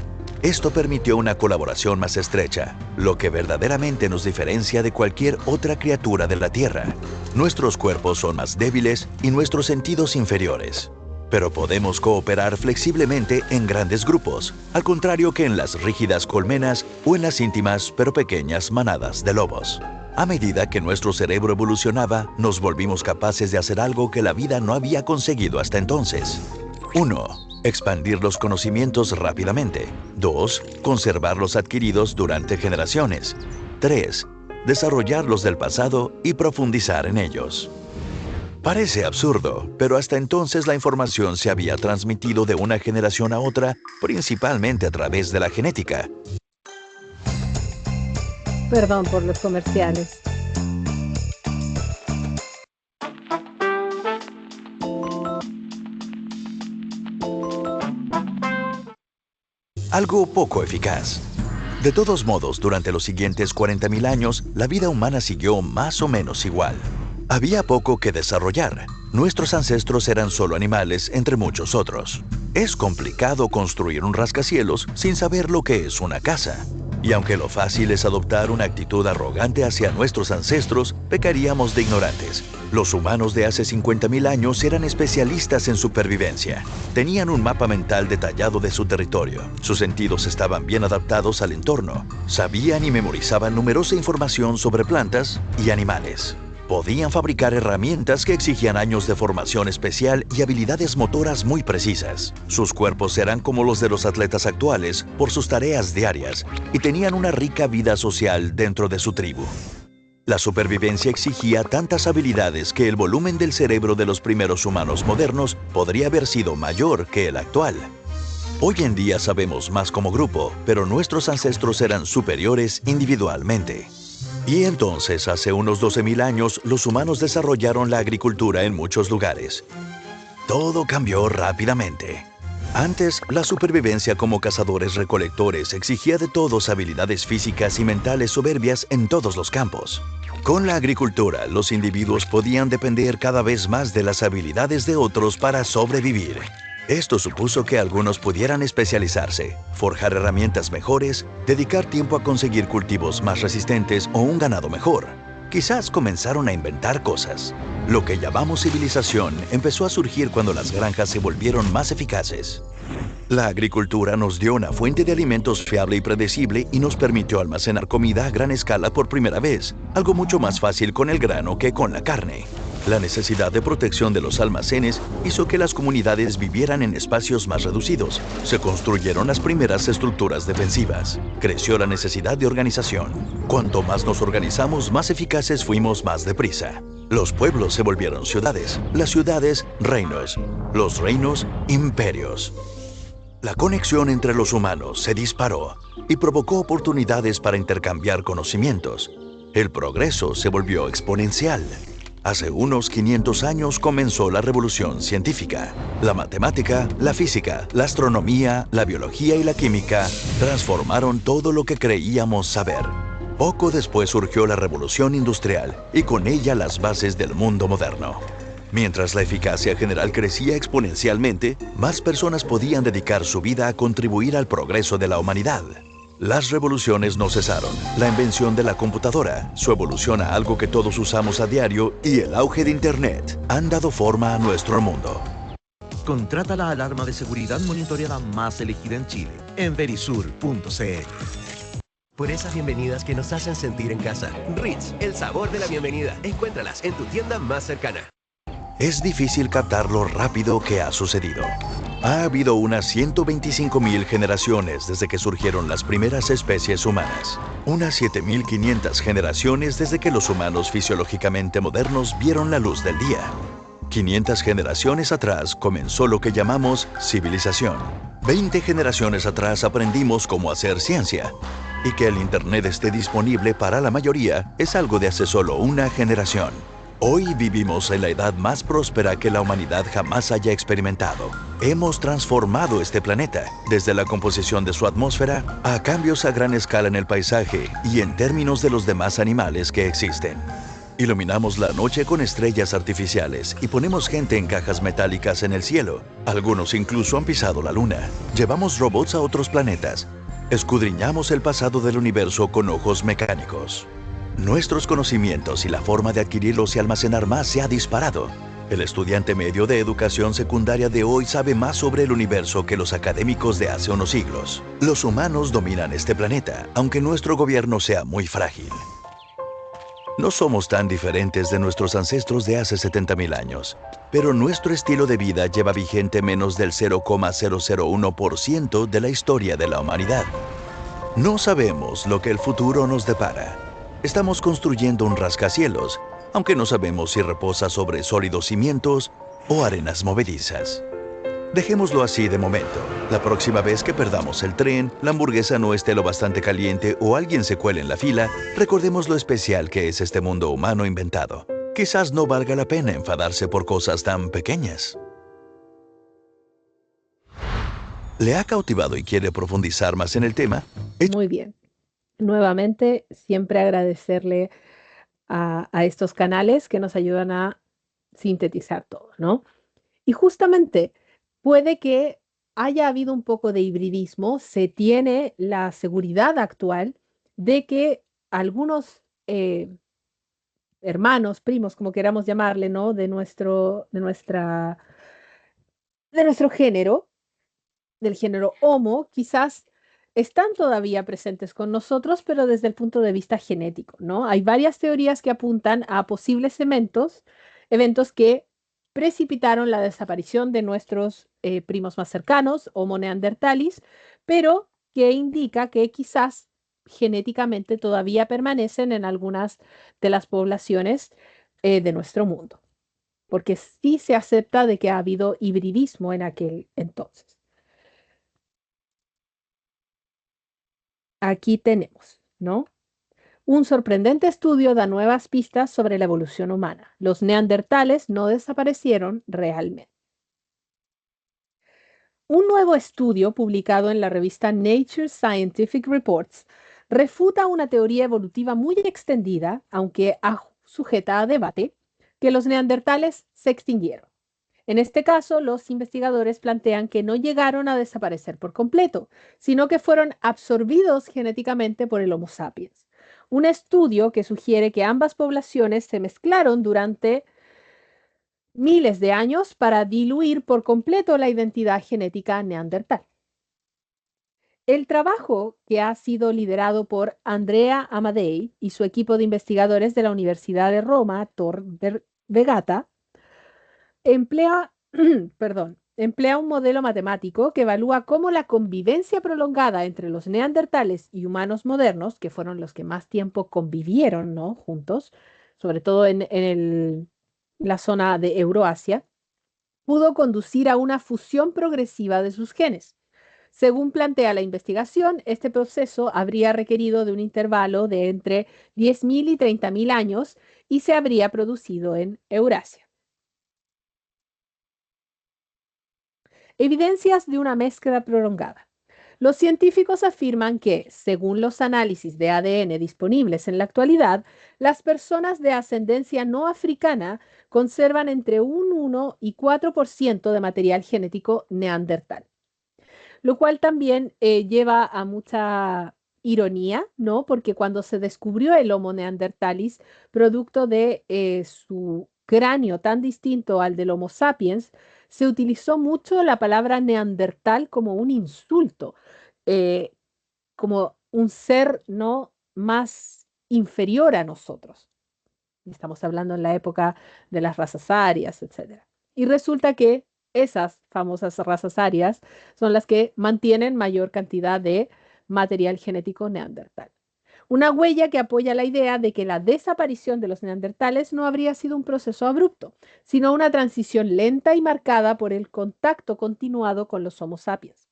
Esto permitió una colaboración más estrecha, lo que verdaderamente nos diferencia de cualquier otra criatura de la Tierra. Nuestros cuerpos son más débiles y nuestros sentidos inferiores, pero podemos cooperar flexiblemente en grandes grupos, al contrario que en las rígidas colmenas o en las íntimas pero pequeñas manadas de lobos. A medida que nuestro cerebro evolucionaba, nos volvimos capaces de hacer algo que la vida no había conseguido hasta entonces. 1. Expandir los conocimientos rápidamente. 2. Conservar los adquiridos durante generaciones. 3. Desarrollar los del pasado y profundizar en ellos. Parece absurdo, pero hasta entonces la información se había transmitido de una generación a otra, principalmente a través de la genética. Perdón por los comerciales. Algo poco eficaz. De todos modos, durante los siguientes 40.000 años, la vida humana siguió más o menos igual. Había poco que desarrollar. Nuestros ancestros eran solo animales entre muchos otros. Es complicado construir un rascacielos sin saber lo que es una casa. Y aunque lo fácil es adoptar una actitud arrogante hacia nuestros ancestros, pecaríamos de ignorantes. Los humanos de hace 50.000 años eran especialistas en supervivencia. Tenían un mapa mental detallado de su territorio. Sus sentidos estaban bien adaptados al entorno. Sabían y memorizaban numerosa información sobre plantas y animales. Podían fabricar herramientas que exigían años de formación especial y habilidades motoras muy precisas. Sus cuerpos eran como los de los atletas actuales por sus tareas diarias y tenían una rica vida social dentro de su tribu. La supervivencia exigía tantas habilidades que el volumen del cerebro de los primeros humanos modernos podría haber sido mayor que el actual. Hoy en día sabemos más como grupo, pero nuestros ancestros eran superiores individualmente. Y entonces, hace unos 12.000 años, los humanos desarrollaron la agricultura en muchos lugares. Todo cambió rápidamente. Antes, la supervivencia como cazadores-recolectores exigía de todos habilidades físicas y mentales soberbias en todos los campos. Con la agricultura, los individuos podían depender cada vez más de las habilidades de otros para sobrevivir. Esto supuso que algunos pudieran especializarse, forjar herramientas mejores, dedicar tiempo a conseguir cultivos más resistentes o un ganado mejor. Quizás comenzaron a inventar cosas. Lo que llamamos civilización empezó a surgir cuando las granjas se volvieron más eficaces. La agricultura nos dio una fuente de alimentos fiable y predecible y nos permitió almacenar comida a gran escala por primera vez, algo mucho más fácil con el grano que con la carne. La necesidad de protección de los almacenes hizo que las comunidades vivieran en espacios más reducidos. Se construyeron las primeras estructuras defensivas. Creció la necesidad de organización. Cuanto más nos organizamos, más eficaces fuimos más deprisa. Los pueblos se volvieron ciudades, las ciudades reinos, los reinos imperios. La conexión entre los humanos se disparó y provocó oportunidades para intercambiar conocimientos. El progreso se volvió exponencial. Hace unos 500 años comenzó la revolución científica. La matemática, la física, la astronomía, la biología y la química transformaron todo lo que creíamos saber. Poco después surgió la revolución industrial y con ella las bases del mundo moderno. Mientras la eficacia general crecía exponencialmente, más personas podían dedicar su vida a contribuir al progreso de la humanidad. Las revoluciones no cesaron. La invención de la computadora, su evolución a algo que todos usamos a diario y el auge de Internet han dado forma a nuestro mundo. Contrata la alarma de seguridad monitoreada más elegida en Chile en verisur.cl. Por esas bienvenidas que nos hacen sentir en casa. Ritz, el sabor de la bienvenida. Encuéntralas en tu tienda más cercana. Es difícil captar lo rápido que ha sucedido. Ha habido unas 125.000 generaciones desde que surgieron las primeras especies humanas. Unas 7.500 generaciones desde que los humanos fisiológicamente modernos vieron la luz del día. 500 generaciones atrás comenzó lo que llamamos civilización. 20 generaciones atrás aprendimos cómo hacer ciencia. Y que el Internet esté disponible para la mayoría es algo de hace solo una generación. Hoy vivimos en la edad más próspera que la humanidad jamás haya experimentado. Hemos transformado este planeta, desde la composición de su atmósfera a cambios a gran escala en el paisaje y en términos de los demás animales que existen. Iluminamos la noche con estrellas artificiales y ponemos gente en cajas metálicas en el cielo. Algunos incluso han pisado la luna. Llevamos robots a otros planetas. Escudriñamos el pasado del universo con ojos mecánicos. Nuestros conocimientos y la forma de adquirirlos y almacenar más se ha disparado. El estudiante medio de educación secundaria de hoy sabe más sobre el universo que los académicos de hace unos siglos. Los humanos dominan este planeta, aunque nuestro gobierno sea muy frágil. No somos tan diferentes de nuestros ancestros de hace 70.000 años, pero nuestro estilo de vida lleva vigente menos del 0,001% de la historia de la humanidad. No sabemos lo que el futuro nos depara. Estamos construyendo un rascacielos, aunque no sabemos si reposa sobre sólidos cimientos o arenas movedizas. Dejémoslo así de momento. La próxima vez que perdamos el tren, la hamburguesa no esté lo bastante caliente o alguien se cuele en la fila, recordemos lo especial que es este mundo humano inventado. Quizás no valga la pena enfadarse por cosas tan pequeñas. ¿Le ha cautivado y quiere profundizar más en el tema? Muy bien. Nuevamente, siempre agradecerle a estos canales que nos ayudan a sintetizar todo, ¿no? Y justamente puede que haya habido un poco de hibridismo. Se tiene la seguridad actual de que algunos hermanos, primos, como queramos llamarle, ¿no? De nuestro género, del género Homo, quizás están todavía presentes con nosotros, pero desde el punto de vista genético, ¿no? Hay varias teorías que apuntan a posibles eventos que precipitaron la desaparición de nuestros primos más cercanos, Homo neanderthalis, pero que indica que quizás genéticamente todavía permanecen en algunas de las poblaciones de nuestro mundo, porque sí se acepta de que ha habido hibridismo en aquel entonces. Aquí tenemos, ¿no? Un sorprendente estudio da nuevas pistas sobre la evolución humana. Los neandertales no desaparecieron realmente. Un nuevo estudio publicado en la revista Nature Scientific Reports refuta una teoría evolutiva muy extendida, aunque sujeta a debate, que los neandertales se extinguieron. En este caso, los investigadores plantean que no llegaron a desaparecer por completo, sino que fueron absorbidos genéticamente por el Homo sapiens. Un estudio que sugiere que ambas poblaciones se mezclaron durante miles de años para diluir por completo la identidad genética neandertal. El trabajo, que ha sido liderado por Andrea Amadei y su equipo de investigadores de la Universidad de Roma, Tor Vergata, emplea, emplea un modelo matemático que evalúa cómo la convivencia prolongada entre los neandertales y humanos modernos, que fueron los que más tiempo convivieron, ¿no?, juntos, sobre todo en la zona de Euroasia, pudo conducir a una fusión progresiva de sus genes. Según plantea la investigación, este proceso habría requerido de un intervalo de entre 10.000 y 30.000 años y se habría producido en Eurasia. Evidencias de una mezcla prolongada. Los científicos afirman que, según los análisis de ADN disponibles en la actualidad, las personas de ascendencia no africana conservan entre un 1 y 4% de material genético neandertal, lo cual también lleva a mucha ironía, ¿no? Porque cuando se descubrió el Homo neanderthalis, producto de su cráneo tan distinto al del Homo sapiens, se utilizó mucho la palabra neandertal como un insulto, eh, como un ser no más inferior a nosotros. Estamos hablando en la época de las razas arias, etc. Y resulta que esas famosas razas arias son las que mantienen mayor cantidad de material genético neandertal. Una huella que apoya la idea de que la desaparición de los neandertales no habría sido un proceso abrupto, sino una transición lenta y marcada por el contacto continuado con los Homo sapiens.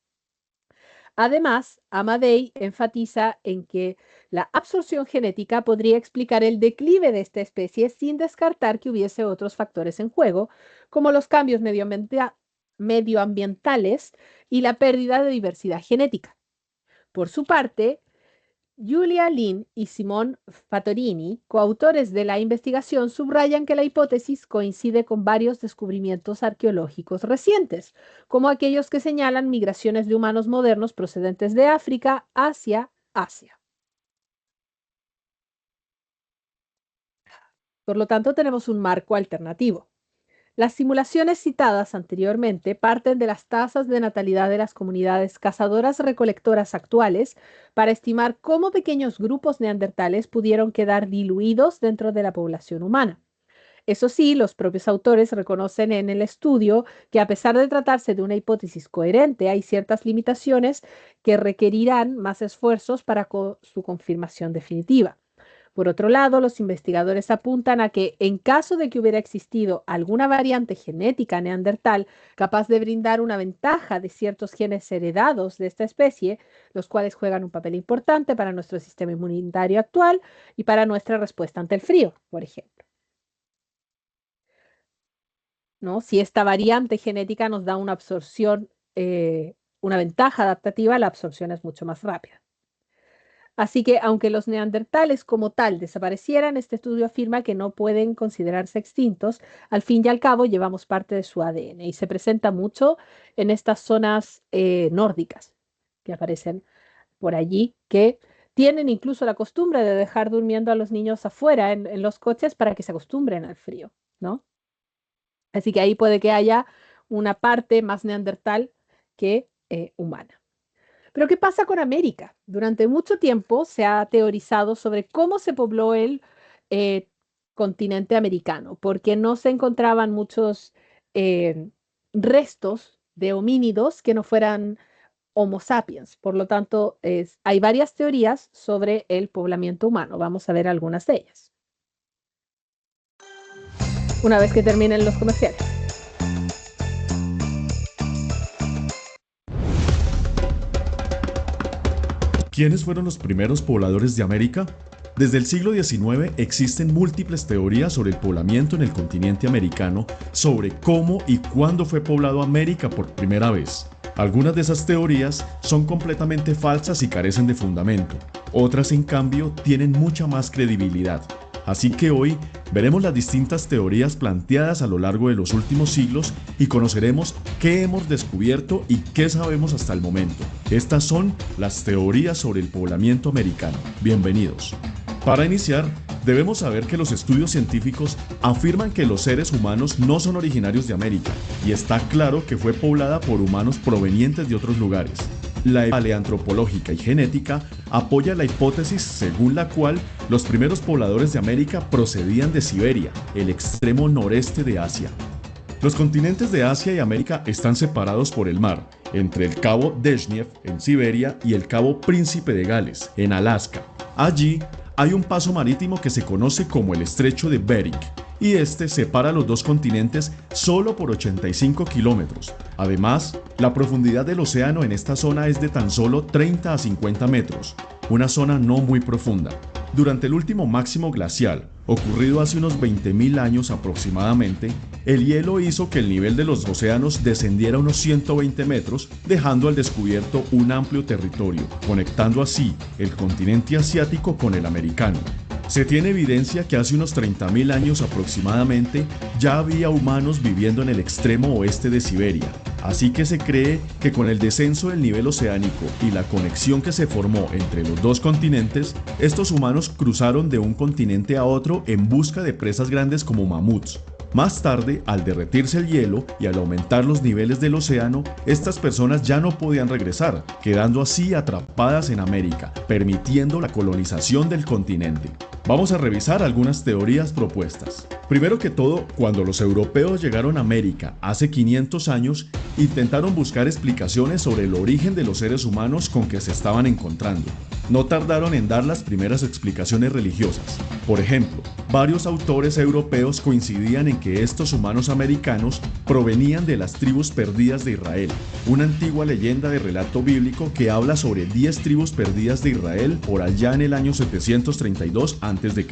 Además, Amadei enfatiza en que la absorción genética podría explicar el declive de esta especie sin descartar que hubiese otros factores en juego, como los cambios medioambientales y la pérdida de diversidad genética. Por su parte, Julia Lin y Simon Fattorini, coautores de la investigación, subrayan que la hipótesis coincide con varios descubrimientos arqueológicos recientes, como aquellos que señalan migraciones de humanos modernos procedentes de África hacia Asia. Por lo tanto, tenemos un marco alternativo. Las simulaciones citadas anteriormente parten de las tasas de natalidad de las comunidades cazadoras-recolectoras actuales para estimar cómo pequeños grupos neandertales pudieron quedar diluidos dentro de la población humana. Eso sí, los propios autores reconocen en el estudio que a pesar de tratarse de una hipótesis coherente, hay ciertas limitaciones que requerirán más esfuerzos para su confirmación definitiva. Por otro lado, los investigadores apuntan a que en caso de que hubiera existido alguna variante genética neandertal capaz de brindar una ventaja de ciertos genes heredados de esta especie, los cuales juegan un papel importante para nuestro sistema inmunitario actual y para nuestra respuesta ante el frío, por ejemplo, ¿no? Si esta variante genética nos da una absorción, una ventaja adaptativa, la absorción es mucho más rápida. Así que, aunque los neandertales como tal desaparecieran, este estudio afirma que no pueden considerarse extintos. Al fin y al cabo, llevamos parte de su ADN y se presenta mucho en estas zonas nórdicas que aparecen por allí, que tienen incluso la costumbre de dejar durmiendo a los niños afuera en los coches para que se acostumbren al frío, ¿no? Así que ahí puede que haya una parte más neandertal que humana. Pero ¿qué pasa con América? Durante mucho tiempo se ha teorizado sobre cómo se pobló el continente americano, porque no se encontraban muchos restos de homínidos que no fueran Homo sapiens. Por lo tanto, hay varias teorías sobre el poblamiento humano. Vamos a ver algunas de ellas una vez que terminen los comerciales. ¿Quiénes fueron los primeros pobladores de América? Desde el siglo XIX existen múltiples teorías sobre el poblamiento en el continente americano, sobre cómo y cuándo fue poblado América por primera vez. Algunas de esas teorías son completamente falsas y carecen de fundamento. Otras, en cambio, tienen mucha más credibilidad. Así que hoy veremos las distintas teorías planteadas a lo largo de los últimos siglos y conoceremos qué hemos descubierto y qué sabemos hasta el momento. Estas son las teorías sobre el poblamiento americano. Bienvenidos. Para iniciar, debemos saber que los estudios científicos afirman que los seres humanos no son originarios de América, y está claro que fue poblada por humanos provenientes de otros lugares. La paleantropológica y genética apoya la hipótesis según la cual los primeros pobladores de América procedían de Siberia, el extremo noreste de Asia. Los continentes de Asia y América están separados por el mar, entre el cabo Dezhnev en Siberia y el cabo Príncipe de Gales en Alaska. Allí hay un paso marítimo que se conoce como el Estrecho de Bering, y este separa los dos continentes solo por 85 kilómetros. Además, la profundidad del océano en esta zona es de tan solo 30 a 50 metros, una zona no muy profunda. Durante el último máximo glacial, ocurrido hace unos 20.000 años aproximadamente, el hielo hizo que el nivel de los océanos descendiera unos 120 metros, dejando al descubierto un amplio territorio, conectando así el continente asiático con el americano. Se tiene evidencia que hace unos 30.000 años aproximadamente ya había humanos viviendo en el extremo oeste de Siberia, así que se cree que con el descenso del nivel oceánico y la conexión que se formó entre los dos continentes, estos humanos cruzaron de un continente a otro en busca de presas grandes como mamuts. Más tarde, al derretirse el hielo y al aumentar los niveles del océano, estas personas ya no podían regresar, quedando así atrapadas en América, permitiendo la colonización del continente. Vamos a revisar algunas teorías propuestas. Primero que todo, cuando los europeos llegaron a América hace 500 años, intentaron buscar explicaciones sobre el origen de los seres humanos con que se estaban encontrando. No tardaron en dar las primeras explicaciones religiosas. Por ejemplo, varios autores europeos coincidían en que estos humanos americanos provenían de las tribus perdidas de Israel, una antigua leyenda de relato bíblico que habla sobre 10 tribus perdidas de Israel por allá en el año 732 a.C.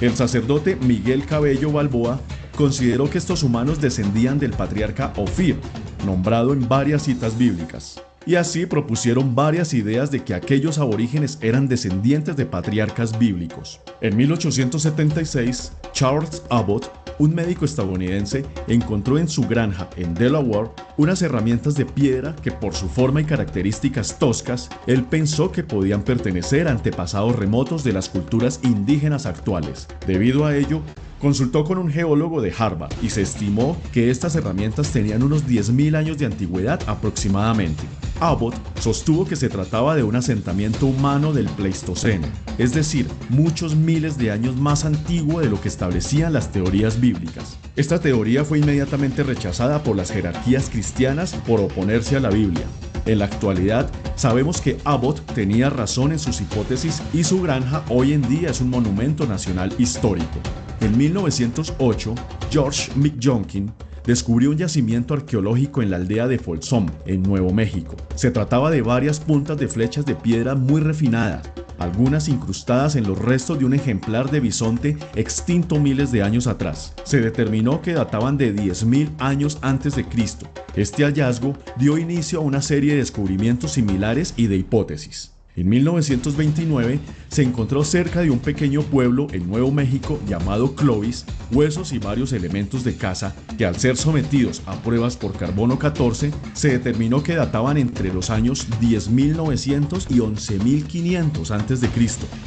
El sacerdote Miguel Cabello Balboa consideró que estos humanos descendían del patriarca Ofir, nombrado en varias citas bíblicas. Y así propusieron varias ideas de que aquellos aborígenes eran descendientes de patriarcas bíblicos. En 1876, Charles Abbott, un médico estadounidense, encontró en su granja en Delaware unas herramientas de piedra que por su forma y características toscas, él pensó que podían pertenecer a antepasados remotos de las culturas indígenas actuales. Debido a ello, consultó con un geólogo de Harvard y se estimó que estas herramientas tenían unos 10.000 años de antigüedad aproximadamente. Abbott sostuvo que se trataba de un asentamiento humano del Pleistoceno, es decir, muchos miles de años más antiguo de lo que establecían las teorías bíblicas. Esta teoría fue inmediatamente rechazada por las jerarquías cristianas por oponerse a la Biblia. En la actualidad, sabemos que Abbott tenía razón en sus hipótesis y su granja hoy en día es un monumento nacional histórico. En 1908, George McJonkin descubrió un yacimiento arqueológico en la aldea de Folsom, en Nuevo México. Se trataba de varias puntas de flechas de piedra muy refinadas, algunas incrustadas en los restos de un ejemplar de bisonte extinto miles de años atrás. Se determinó que databan de 10.000 años antes de Cristo. Este hallazgo dio inicio a una serie de descubrimientos similares y de hipótesis. En 1929 se encontró cerca de un pequeño pueblo en Nuevo México llamado Clovis huesos y varios elementos de caza que, al ser sometidos a pruebas por carbono 14, se determinó que databan entre los años 10.900 y 11.500 a.C.,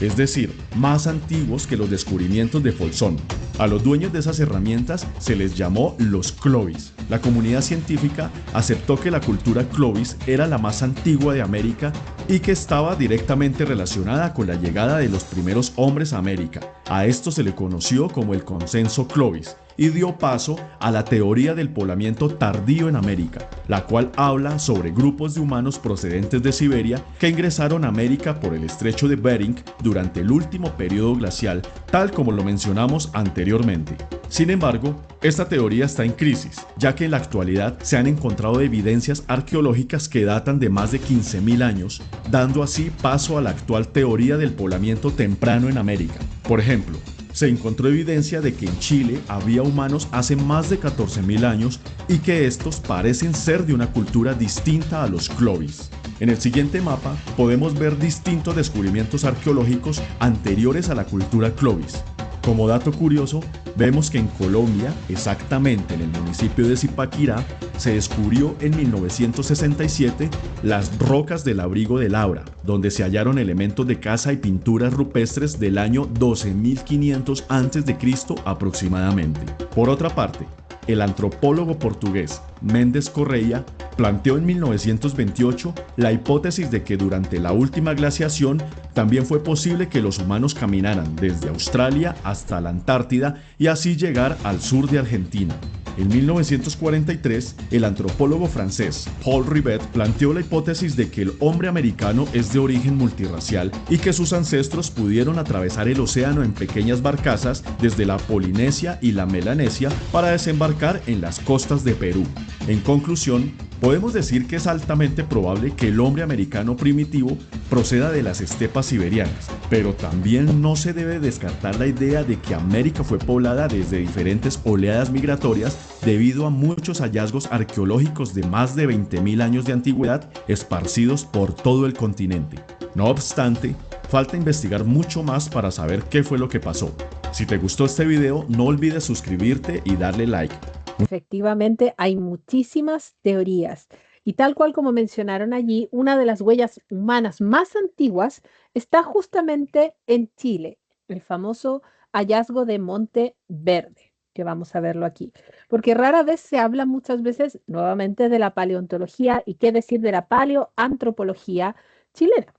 es decir, más antiguos que los descubrimientos de Folsom. A los dueños de esas herramientas se les llamó los Clovis. La comunidad científica aceptó que la cultura Clovis era la más antigua de América y que estaba directamente relacionada con la llegada de los primeros hombres a América. A esto se le conoció como el consenso Clovis y dio paso a la teoría del poblamiento tardío en América, la cual habla sobre grupos de humanos procedentes de Siberia que ingresaron a América por el estrecho de Bering durante el último periodo glacial, tal como lo mencionamos anteriormente. Sin embargo, esta teoría está en crisis, ya que en la actualidad se han encontrado evidencias arqueológicas que datan de más de 15.000 años, dando así paso a la actual teoría del poblamiento temprano en América. Por ejemplo, se encontró evidencia de que en Chile había humanos hace más de 14.000 años y que estos parecen ser de una cultura distinta a los Clovis. En el siguiente mapa podemos ver distintos descubrimientos arqueológicos anteriores a la cultura Clovis. Como dato curioso, vemos que en Colombia, exactamente en el municipio de Zipaquirá, se descubrió en 1967 las rocas del abrigo de Labra, donde se hallaron elementos de caza y pinturas rupestres del año 12.500 a.C. aproximadamente. Por otra parte, el antropólogo portugués Méndez Correia planteó en 1928 la hipótesis de que durante la última glaciación también fue posible que los humanos caminaran desde Australia hasta la Antártida y así llegar al sur de Argentina. En 1943, el antropólogo francés Paul Rivet planteó la hipótesis de que el hombre americano es de origen multirracial y que sus ancestros pudieron atravesar el océano en pequeñas barcazas desde la Polinesia y la Melanesia para desembarcar en las costas de Perú. En conclusión, podemos decir que es altamente probable que el hombre americano primitivo proceda de las estepas siberianas, pero también no se debe descartar la idea de que América fue poblada desde diferentes oleadas migratorias debido a muchos hallazgos arqueológicos de más de 20.000 años de antigüedad esparcidos por todo el continente. No obstante, falta investigar mucho más para saber qué fue lo que pasó. Si te gustó este video, no olvides suscribirte y darle like. Efectivamente, hay muchísimas teorías y tal cual como mencionaron allí, una de las huellas humanas más antiguas está justamente en Chile, el famoso hallazgo de Monte Verde, que vamos a verlo aquí, porque rara vez se habla muchas veces nuevamente de la paleontología y qué decir de la paleoantropología chilena.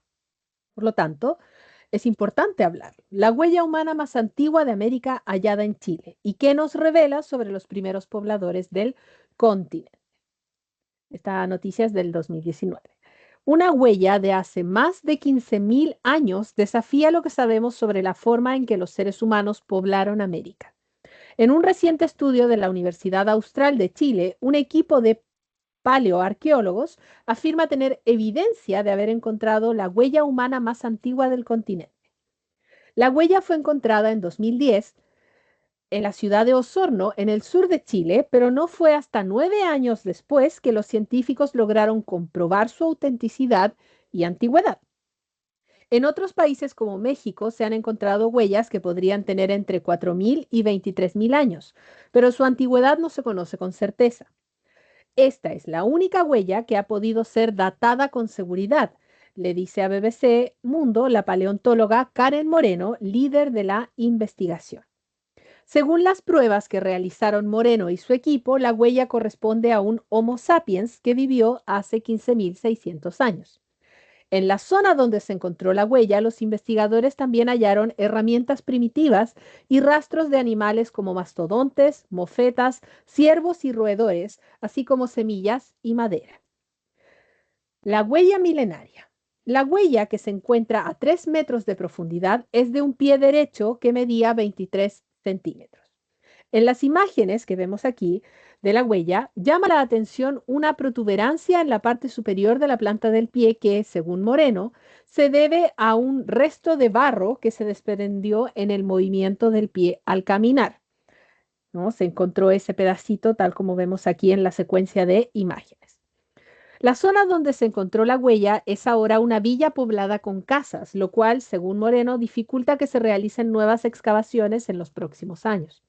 Por lo tanto, es importante hablar. La huella humana más antigua de América hallada en Chile y qué nos revela sobre los primeros pobladores del continente. Esta noticia es del 2019. Una huella de hace más de 15.000 años desafía lo que sabemos sobre la forma en que los seres humanos poblaron América. En un reciente estudio de la Universidad Austral de Chile, un equipo de paleoarqueólogos afirma tener evidencia de haber encontrado la huella humana más antigua del continente. La huella fue encontrada en 2010 en la ciudad de Osorno, en el sur de Chile, pero no fue hasta 9 años después que los científicos lograron comprobar su autenticidad y antigüedad. En otros países como México se han encontrado huellas que podrían tener entre 4.000 y 23.000 años, pero su antigüedad no se conoce con certeza. Esta es la única huella que ha podido ser datada con seguridad, le dice a BBC Mundo la paleontóloga Karen Moreno, líder de la investigación. Según las pruebas que realizaron Moreno y su equipo, la huella corresponde a un Homo sapiens que vivió hace 15.600 años. En la zona donde se encontró la huella, los investigadores también hallaron herramientas primitivas y rastros de animales como mastodontes, mofetas, ciervos y roedores, así como semillas y madera. La huella milenaria. La huella, que se encuentra a 3 metros de profundidad, es de un pie derecho que medía 23 centímetros. En las imágenes que vemos aquí de la huella, llama la atención una protuberancia en la parte superior de la planta del pie que, según Moreno, se debe a un resto de barro que se desprendió en el movimiento del pie al caminar, ¿no? Se encontró ese pedacito tal como vemos aquí en la secuencia de imágenes. La zona donde se encontró la huella es ahora una villa poblada con casas, lo cual, según Moreno, dificulta que se realicen nuevas excavaciones en los próximos años.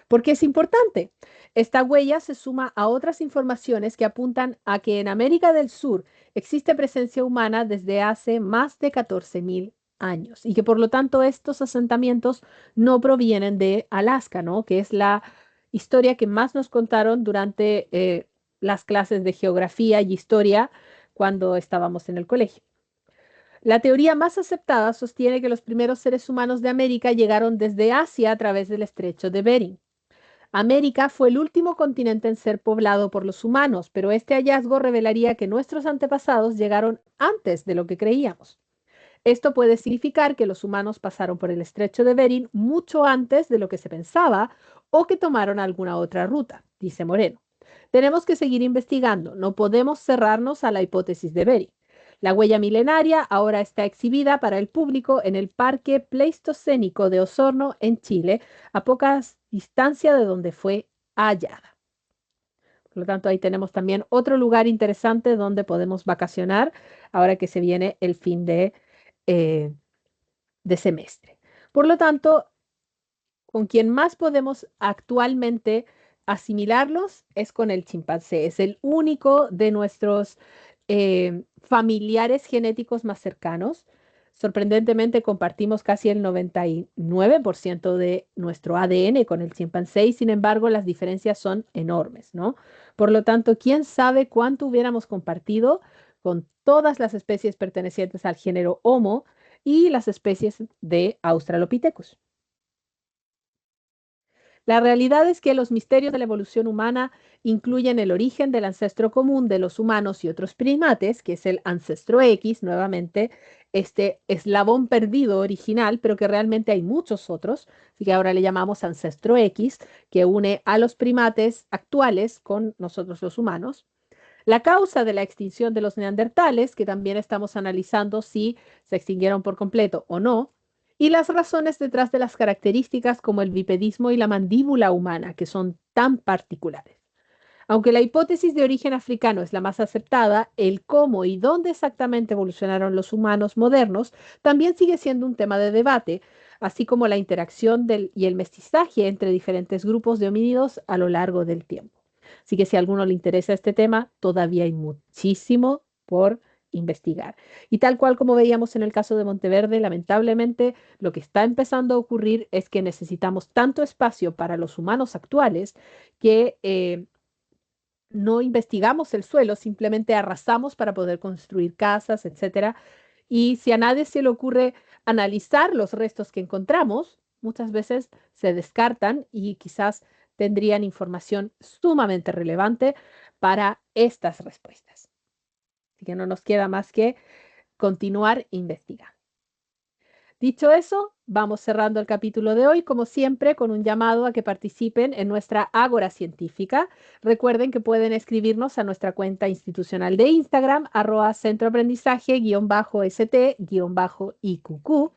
¿Por qué es importante? Esta huella se suma a otras informaciones que apuntan a que en América del Sur existe presencia humana desde hace más de 14.000 años y que por lo tanto estos asentamientos no provienen de Alaska, ¿no? Que es la historia que más nos contaron durante las clases de geografía y historia cuando estábamos en el colegio. La teoría más aceptada sostiene que los primeros seres humanos de América llegaron desde Asia a través del estrecho de Bering. América fue el último continente en ser poblado por los humanos, pero este hallazgo revelaría que nuestros antepasados llegaron antes de lo que creíamos. Esto puede significar que los humanos pasaron por el estrecho de Bering mucho antes de lo que se pensaba o que tomaron alguna otra ruta, dice Moreno. Tenemos que seguir investigando, no podemos cerrarnos a la hipótesis de Bering. La huella milenaria ahora está exhibida para el público en el Parque Pleistocénico de Osorno, en Chile, a poca distancia de donde fue hallada. Por lo tanto, ahí tenemos también otro lugar interesante donde podemos vacacionar ahora que se viene el fin eh, de semestre. Por lo tanto, con quien más podemos actualmente asimilarlos es con el chimpancé. Es el único de nuestros familiares genéticos más cercanos. Sorprendentemente, compartimos casi el 99% de nuestro ADN con el chimpancé y, sin embargo, las diferencias son enormes, ¿no? Por lo tanto, ¿quién sabe cuánto hubiéramos compartido con todas las especies pertenecientes al género Homo y las especies de Australopithecus? La realidad es que los misterios de la evolución humana incluyen el origen del ancestro común de los humanos y otros primates, que es el ancestro X, nuevamente, este eslabón perdido original, pero que realmente hay muchos otros, así que ahora le llamamos ancestro X, que une a los primates actuales con nosotros los humanos. La causa de la extinción de los neandertales, que también estamos analizando si se extinguieron por completo o no, y las razones detrás de las características como el bipedismo y la mandíbula humana, que son tan particulares. Aunque la hipótesis de origen africano es la más aceptada, el cómo y dónde exactamente evolucionaron los humanos modernos también sigue siendo un tema de debate, así como la interacción y el mestizaje entre diferentes grupos de homínidos a lo largo del tiempo. Así que si a alguno le interesa este tema, todavía hay muchísimo por investigar. Y tal cual como veíamos en el caso de Monteverde, lamentablemente lo que está empezando a ocurrir es que necesitamos tanto espacio para los humanos actuales que no investigamos el suelo, simplemente arrasamos para poder construir casas, etcétera. Y si a nadie se le ocurre analizar los restos que encontramos, muchas veces se descartan y quizás tendrían información sumamente relevante para estas respuestas. Así que no nos queda más que continuar investigando. Dicho eso, vamos cerrando el capítulo de hoy, como siempre, con un llamado a que participen en nuestra Ágora Científica. Recuerden que pueden escribirnos a nuestra cuenta institucional de Instagram, @centroaprendizaje_st_IQQ,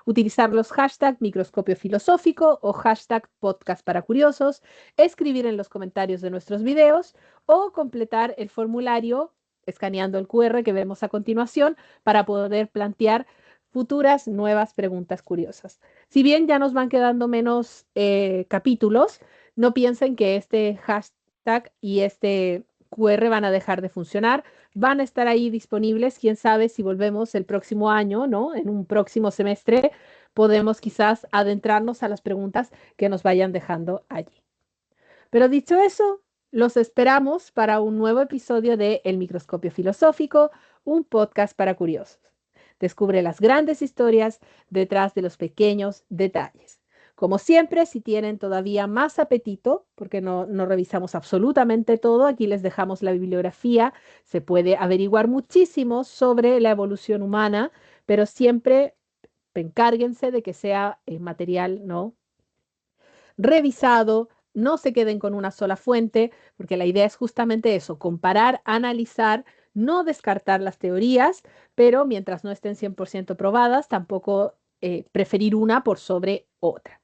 utilizar los hashtags microscopio filosófico o hashtag podcast para curiosos, escribir en los comentarios de nuestros videos o completar el formulario escaneando el QR que vemos a continuación para poder plantear futuras nuevas preguntas curiosas. Si bien ya nos van quedando menos capítulos, no piensen que este hashtag y este QR van a dejar de funcionar. Van a estar ahí disponibles. Quién sabe si volvemos el próximo año, ¿no? En un próximo semestre podemos quizás adentrarnos a las preguntas que nos vayan dejando allí. Pero dicho eso, los esperamos para un nuevo episodio de El Microscopio Filosófico, un podcast para curiosos. Descubre las grandes historias detrás de los pequeños detalles. Como siempre, si tienen todavía más apetito, porque no revisamos absolutamente todo, aquí les dejamos la bibliografía, se puede averiguar muchísimo sobre la evolución humana, pero siempre encárguense de que sea material, ¿no?, revisado. No se queden con una sola fuente, porque la idea es justamente eso, comparar, analizar, no descartar las teorías, pero mientras no estén 100% probadas, tampoco preferir una por sobre otra.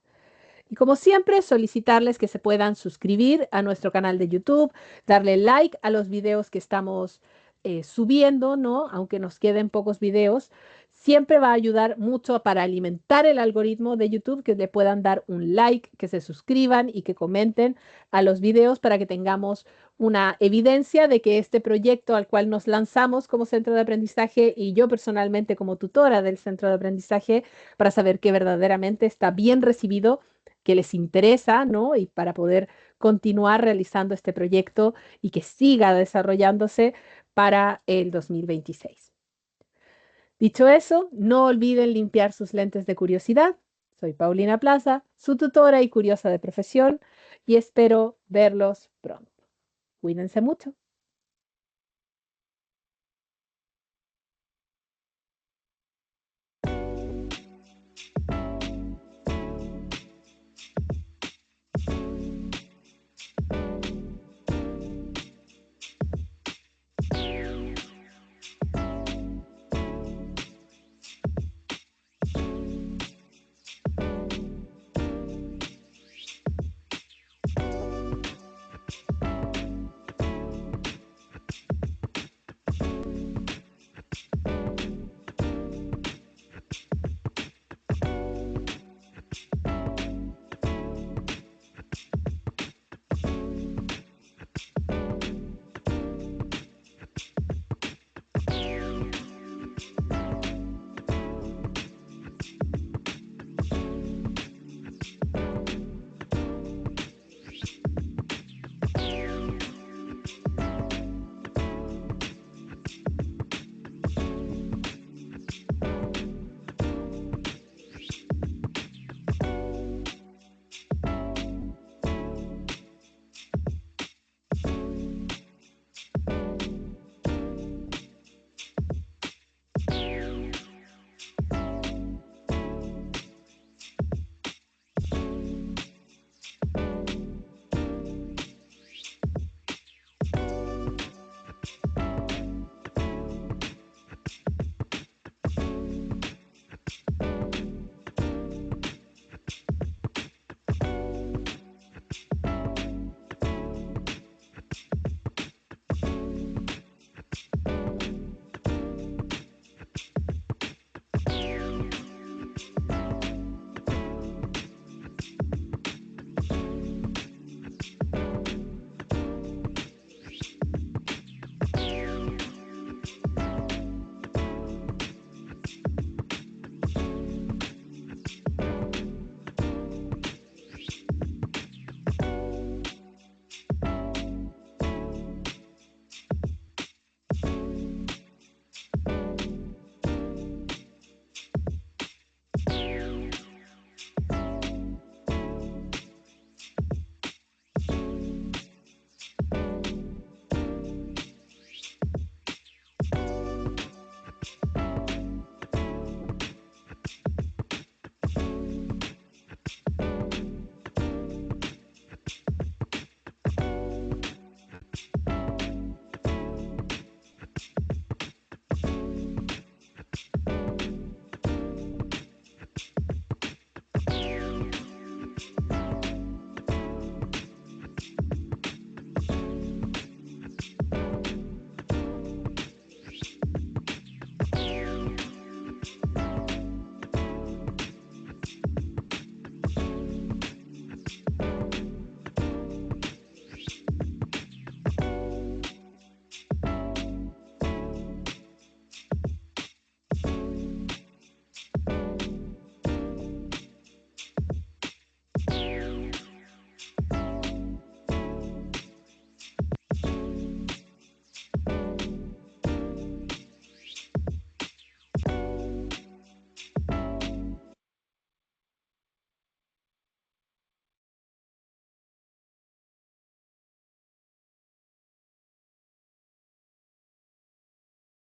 Y como siempre, solicitarles que se puedan suscribir a nuestro canal de YouTube, darle like a los videos que estamos subiendo, ¿no? Aunque nos queden pocos videos, siempre va a ayudar mucho para alimentar el algoritmo de YouTube, que le puedan dar un like, que se suscriban y que comenten a los videos para que tengamos una evidencia de que este proyecto al cual nos lanzamos como centro de aprendizaje y yo personalmente como tutora del centro de aprendizaje, para saber que verdaderamente está bien recibido, que les interesa, ¿no? Y para poder continuar realizando este proyecto y que siga desarrollándose para el 2026. Dicho eso, no olviden limpiar sus lentes de curiosidad. Soy Paulina Plaza, su tutora y curiosa de profesión, y espero verlos pronto. Cuídense mucho.